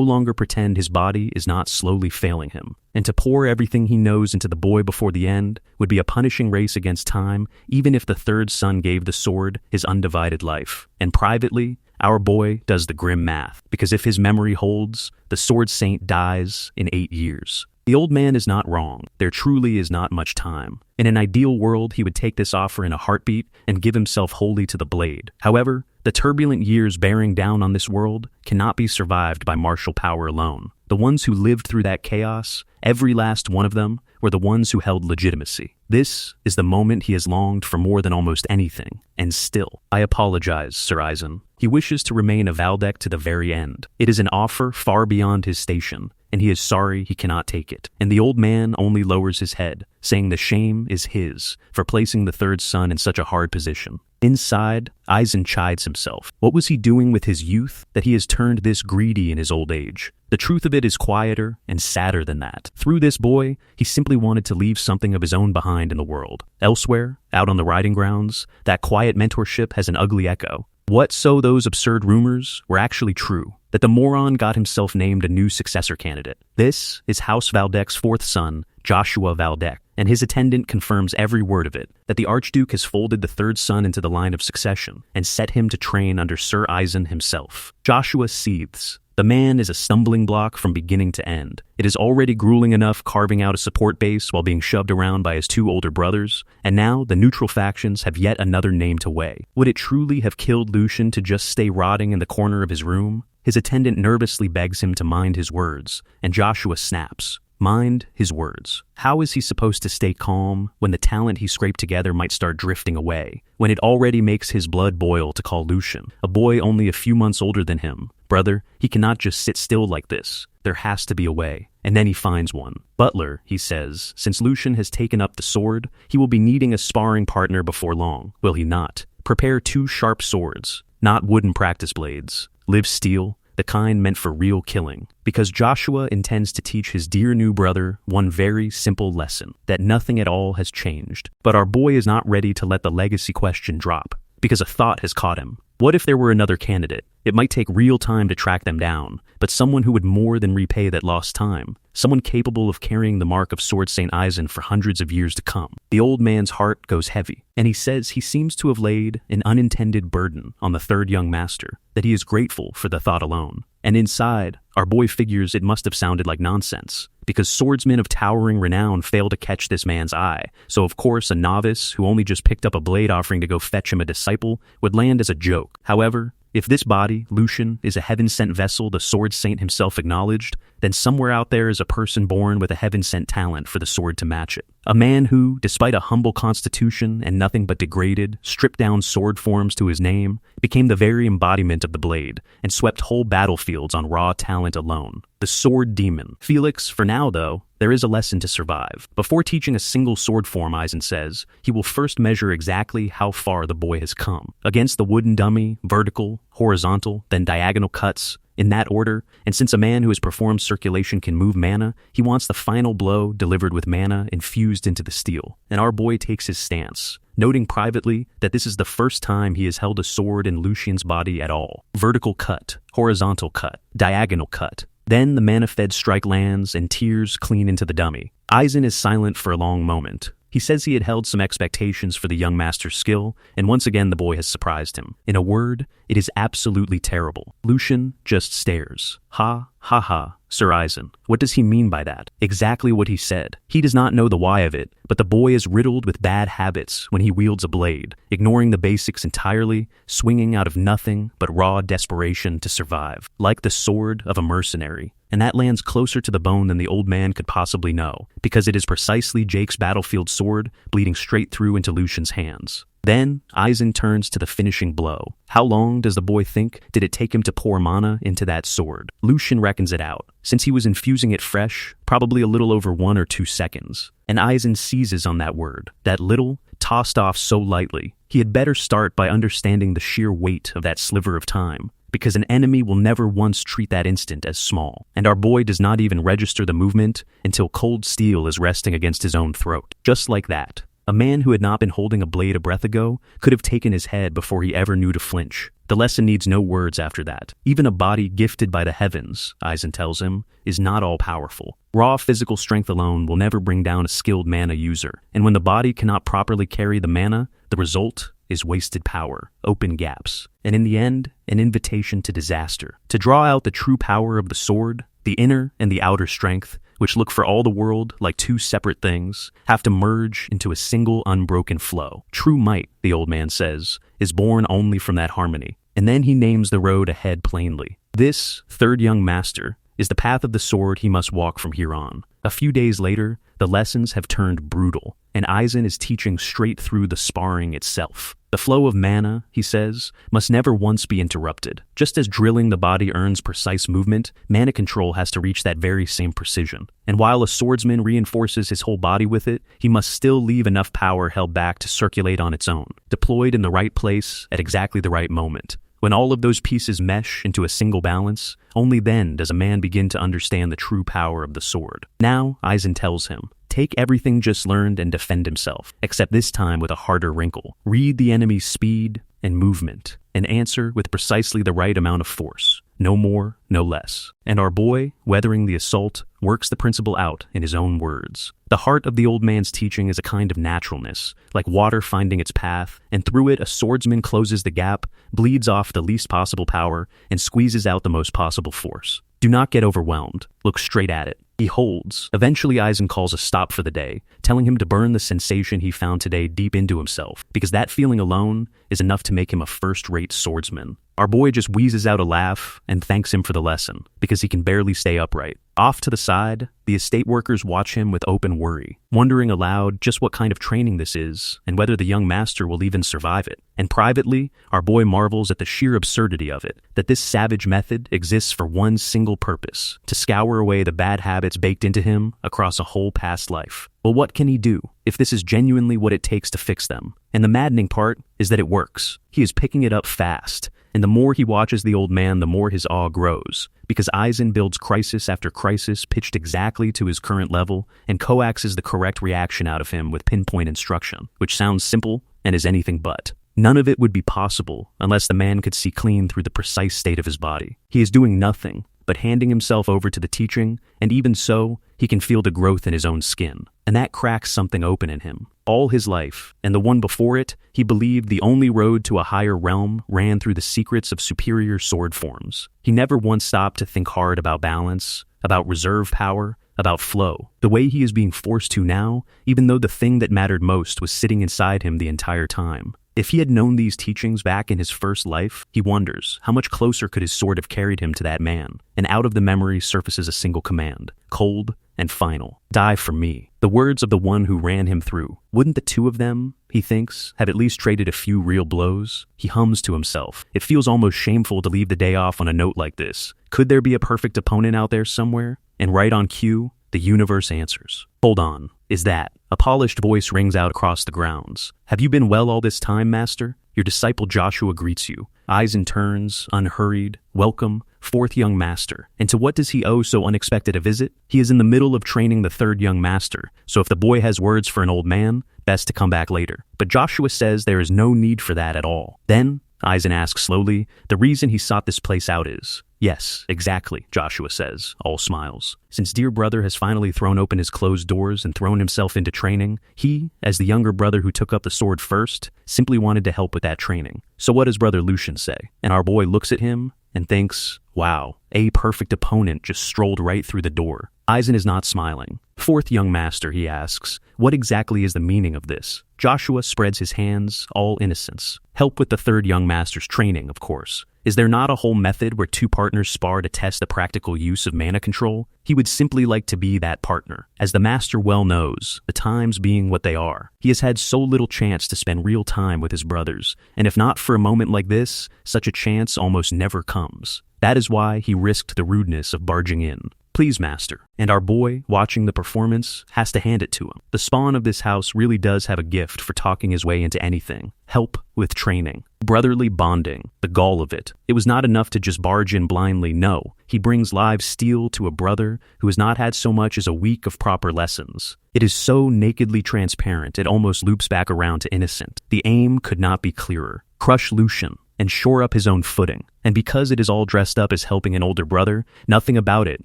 longer pretend his body is not slowly failing him. And to pour everything he knows into the boy before the end would be a punishing race against time, even if the third son gave the sword his undivided life. And privately, our boy does the grim math, because if his memory holds, the Sword Saint dies in 8 years. The old man is not wrong. There truly is not much time. In an ideal world, he would take this offer in a heartbeat and give himself wholly to the blade. However, the turbulent years bearing down on this world cannot be survived by martial power alone. The ones who lived through that chaos, every last one of them, were the ones who held legitimacy. This is the moment he has longed for more than almost anything, and still. I apologize, Sir Aizen. He wishes to remain a Valdek to the very end. It is an offer far beyond his station, and he is sorry he cannot take it. And the old man only lowers his head, saying the shame is his for placing the third son in such a hard position. Inside, Aizen chides himself. What was he doing with his youth that he has turned this greedy in his old age? The truth of it is quieter and sadder than that. Through this boy, he simply wanted to leave something of his own behind in the world. Elsewhere, out on the riding grounds, that quiet mentorship has an ugly echo. What so those absurd rumors were actually true, that the moron got himself named a new successor candidate. This is House Valdek's fourth son, Joshua Valdek, and his attendant confirms every word of it, that the Archduke has folded the third son into the line of succession and set him to train under Sir Aizen himself. Joshua seethes. The man is a stumbling block from beginning to end. It is already grueling enough carving out a support base while being shoved around by his two older brothers, and now the neutral factions have yet another name to weigh. Would it truly have killed Lucian to just stay rotting in the corner of his room? His attendant nervously begs him to mind his words, and Joshua snaps. Mind his words. How is he supposed to stay calm when the talent he scraped together might start drifting away, when it already makes his blood boil to call Lucian, a boy only a few months older than him? Brother, he cannot just sit still like this. There has to be a way. And then he finds one. Butler, he says, since Lucian has taken up the sword, he will be needing a sparring partner before long, will he not? Prepare 2 sharp swords, not wooden practice blades. Live steel, the kind meant for real killing, because Joshua intends to teach his dear new brother one very simple lesson, that nothing at all has changed. But our boy is not ready to let the legacy question drop, because a thought has caught him. What if there were another candidate? It might take real time to track them down, but someone who would more than repay that lost time. Someone capable of carrying the mark of Sword Saint Aizen for hundreds of years to come. The old man's heart goes heavy, and he says he seems to have laid an unintended burden on the third young master, that he is grateful for the thought alone. And inside, our boy figures it must have sounded like nonsense, because swordsmen of towering renown fail to catch this man's eye, so of course a novice who only just picked up a blade offering to go fetch him a disciple would land as a joke. However, if this body, Lucian, is a heaven-sent vessel the Sword Saint himself acknowledged, then somewhere out there is a person born with a heaven-sent talent for the sword to match it. A man who, despite a humble constitution and nothing but degraded, stripped-down sword forms to his name, became the very embodiment of the blade and swept whole battlefields on raw talent alone. The sword demon. Felix, for now though, there is a lesson to survive. Before teaching a single sword form, Aizen says, he will first measure exactly how far the boy has come. Against the wooden dummy, vertical, horizontal, then diagonal cuts, in that order, and since a man who has performed circulation can move mana, he wants the final blow delivered with mana infused into the steel. And our boy takes his stance, noting privately that this is the first time he has held a sword in Lucian's body at all. Vertical cut, horizontal cut, diagonal cut. Then the mana-fed strike lands and tears clean into the dummy. Aizen is silent for a long moment. He says he had held some expectations for the young master's skill, and once again the boy has surprised him. In a word, it is absolutely terrible. Lucian just stares. Ha, ha, ha, Sir Aizen. What does he mean by that? Exactly what he said. He does not know the why of it, but the boy is riddled with bad habits when he wields a blade, ignoring the basics entirely, swinging out of nothing but raw desperation to survive, like the sword of a mercenary. And that lands closer to the bone than the old man could possibly know, because it is precisely Jake's battlefield sword bleeding straight through into Lucian's hands. Then, Aizen turns to the finishing blow. How long does the boy think did it take him to pour mana into that sword? Lucian reckons it out. Since he was infusing it fresh, probably a little over 1 or 2 seconds. And Aizen seizes on that word, that little, tossed off so lightly. He had better start by understanding the sheer weight of that sliver of time, because an enemy will never once treat that instant as small. And our boy does not even register the movement until cold steel is resting against his own throat. Just like that. A man who had not been holding a blade a breath ago could have taken his head before he ever knew to flinch. The lesson needs no words after that. Even a body gifted by the heavens, Aizen tells him, is not all-powerful. Raw physical strength alone will never bring down a skilled mana user. And when the body cannot properly carry the mana, the result is wasted power, open gaps, and in the end, an invitation to disaster. To draw out the true power of the sword, the inner and the outer strength, which look for all the world like 2 separate things, have to merge into a single unbroken flow. True might, the old man says, is born only from that harmony. And then he names the road ahead plainly. This, third young master, is the path of the sword he must walk from here on. A few days later, the lessons have turned brutal, and Aizen is teaching straight through the sparring itself. The flow of mana, he says, must never once be interrupted. Just as drilling the body earns precise movement, mana control has to reach that very same precision. And while a swordsman reinforces his whole body with it, he must still leave enough power held back to circulate on its own, deployed in the right place at exactly the right moment. When all of those pieces mesh into a single balance, only then does a man begin to understand the true power of the sword. Now, Aizen tells him, take everything just learned and defend himself, except this time with a harder wrinkle. Read the enemy's speed and movement, and answer with precisely the right amount of force. No more, no less. And our boy, weathering the assault, works the principle out in his own words. The heart of the old man's teaching is a kind of naturalness, like water finding its path, and through it a swordsman closes the gap, bleeds off the least possible power, and squeezes out the most possible force. Do not get overwhelmed. Look straight at it. He holds. Eventually Aizen calls a stop for the day, telling him to burn the sensation he found today deep into himself, because that feeling alone is enough to make him a first-rate swordsman. Our boy just wheezes out a laugh and thanks him for the lesson, because he can barely stay upright. Off to the side, the estate workers watch him with open worry, wondering aloud just what kind of training this is and whether the young master will even survive it. And privately, our boy marvels at the sheer absurdity of it, that this savage method exists for one single purpose, to scour away the bad habits baked into him across a whole past life. Well, what can he do if this is genuinely what it takes to fix them? And the maddening part is that it works. He is picking it up fast. And the more he watches the old man, the more his awe grows, because Aizen builds crisis after crisis pitched exactly to his current level and coaxes the correct reaction out of him with pinpoint instruction, which sounds simple and is anything but. None of it would be possible unless the man could see clean through the precise state of his body. He is doing nothing but handing himself over to the teaching, and even so, he can feel the growth in his own skin. And that cracks something open in him. All his life, and the one before it, he believed the only road to a higher realm ran through the secrets of superior sword forms. He never once stopped to think hard about balance, about reserve power, about flow, the way he is being forced to now, even though the thing that mattered most was sitting inside him the entire time. If he had known these teachings back in his first life, he wonders how much closer could his sword have carried him to that man. And out of the memory surfaces a single command, cold and final. Die for me. The words of the one who ran him through. Wouldn't the two of them, he thinks, have at least traded a few real blows? He hums to himself. It feels almost shameful to leave the day off on a note like this. Could there be a perfect opponent out there somewhere? And right on cue, the universe answers. Hold on. is that? A polished voice rings out across the grounds. Have you been well all this time, master? Your disciple Joshua greets you. Aizen turns, unhurried. Welcome, fourth young master. And to what does he owe so unexpected a visit? He is in the middle of training the third young master, so if the boy has words for an old man, best to come back later. But Joshua says there is no need for that at all. Then, Aizen asks slowly, the reason he sought this place out is... Yes, exactly, Joshua says, all smiles. Since dear brother has finally thrown open his closed doors and thrown himself into training, he, as the younger brother who took up the sword first, simply wanted to help with that training. So what does brother Lucian say? And our boy looks at him and thinks, wow, a perfect opponent just strolled right through the door. Aizen is not smiling. Fourth young master, he asks, what exactly is the meaning of this? Joshua spreads his hands, all innocence. Help with the third young master's training, of course. Is there not a whole method where two partners spar to test the practical use of mana control? He would simply like to be that partner. As the master well knows, the times being what they are, he has had so little chance to spend real time with his brothers, and if not for a moment like this, such a chance almost never comes. That is why he risked the rudeness of barging in. Please, master. And our boy, watching the performance, has to hand it to him. The spawn of this house really does have a gift for talking his way into anything. Help with training. Brotherly bonding. The gall of it. It was not enough to just barge in blindly, no. He brings live steel to a brother who has not had so much as a week of proper lessons. It is so nakedly transparent, it almost loops back around to innocent. The aim could not be clearer. Crush Lucian and shore up his own footing. And because it is all dressed up as helping an older brother, nothing about it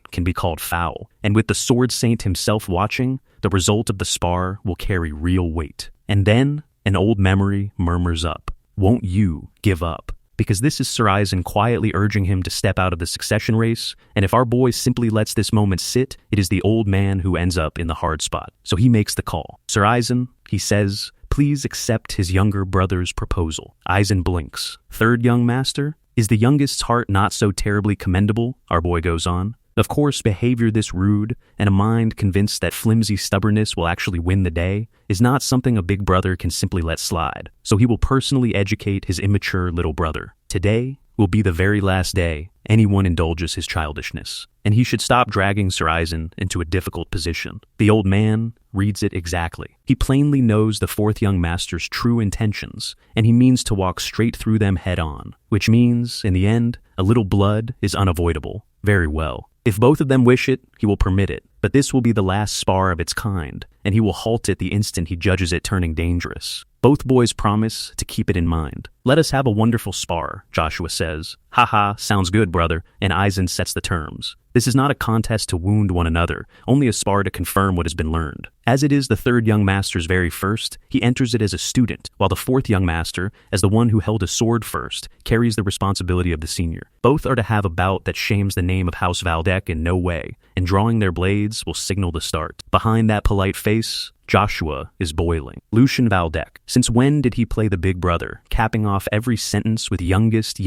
can be called foul. And with the sword saint himself watching, the result of the spar will carry real weight. And then, an old memory murmurs up. Won't you give up? Because this is Sir Aizen quietly urging him to step out of the succession race, and if our boy simply lets this moment sit, it is the old man who ends up in the hard spot. So he makes the call. Sir Aizen, he says, please accept his younger brother's proposal. Aizen blinks. Third young master? Is the youngest's heart not so terribly commendable? Our boy goes on. Of course, behavior this rude, and a mind convinced that flimsy stubbornness will actually win the day, is not something a big brother can simply let slide. So he will personally educate his immature little brother. Today will be the very last day anyone indulges his childishness, and he should stop dragging Sir Aizen into a difficult position. The old man reads it exactly. He plainly knows the fourth young master's true intentions, and he means to walk straight through them head on, which means, in the end, a little blood is unavoidable. Very well. If both of them wish it, he will permit it, but this will be the last spar of its kind, and he will halt it the instant he judges it turning dangerous. Both boys promise to keep it in mind. Let us have a wonderful spar, Joshua says. Haha, sounds good, brother, and Aizen sets the terms. This is not a contest to wound one another, only a spar to confirm what has been learned. As it is the third young master's very first, he enters it as a student, while the fourth young master, as the one who held a sword first, carries the responsibility of the senior. Both are to have a bout that shames the name of House Valdek in no way, and drawing their blades will signal the start. Behind that polite face, Joshua is boiling. Lucian Valdek. Since when did he play the big brother, capping off every sentence with youngest,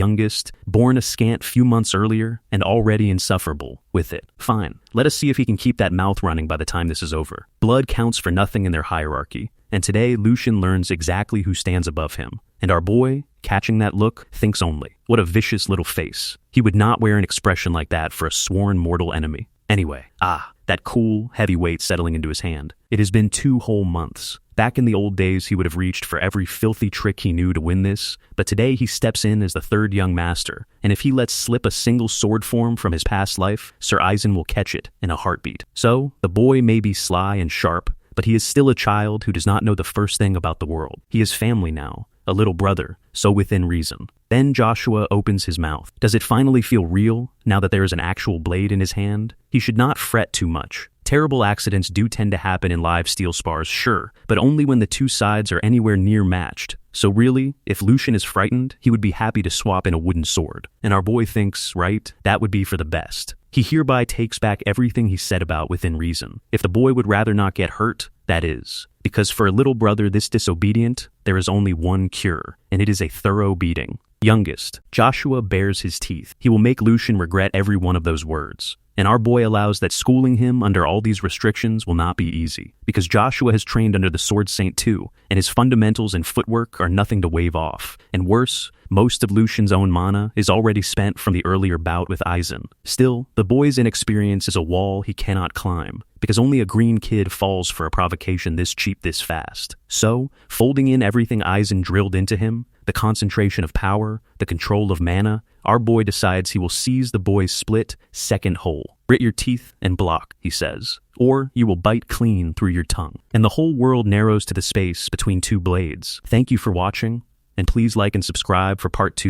born a scant few months earlier, and already insufferable with it? Fine. Let us see if he can keep that mouth running by the time this is over. Blood counts for nothing in their hierarchy, and today Lucian learns exactly who stands above him. And our boy, catching that look, thinks only, what a vicious little face. He would not wear an expression like that for a sworn mortal enemy. Anyway, that cool, heavy weight settling into his hand. It has been 2 whole months. Back in the old days, he would have reached for every filthy trick he knew to win this, but today he steps in as the third young master, and if he lets slip a single sword form from his past life, Sir Aizen will catch it in a heartbeat. So, the boy may be sly and sharp, but he is still a child who does not know the first thing about the world. He is family now, a little brother, so within reason. Then Joshua opens his mouth. Does it finally feel real, now that there is an actual blade in his hand? He should not fret too much. Terrible accidents do tend to happen in live steel spars, sure, but only when the two sides are anywhere near matched. So really, if Lucian is frightened, he would be happy to swap in a wooden sword. And our boy thinks, right, that would be for the best. He hereby takes back everything he said about within reason. If the boy would rather not get hurt, that is. Because for a little brother this disobedient, there is only one cure, and it is a thorough beating. Youngest, Joshua bares his teeth. He will make Lucian regret every one of those words. And our boy allows that schooling him under all these restrictions will not be easy, because Joshua has trained under the Sword Saint too, and his fundamentals and footwork are nothing to wave off. And worse, most of Lucian's own mana is already spent from the earlier bout with Aizen. Still, the boy's inexperience is a wall he cannot climb, because only a green kid falls for a provocation this cheap this fast. So, folding in everything Aizen drilled into him, the concentration of power, the control of mana, our boy decides he will seize the boy's split second hole. Grit your teeth and block, he says, or you will bite clean through your tongue. And the whole world narrows to the space between two blades. Thank you for watching, and please like and subscribe for part 2.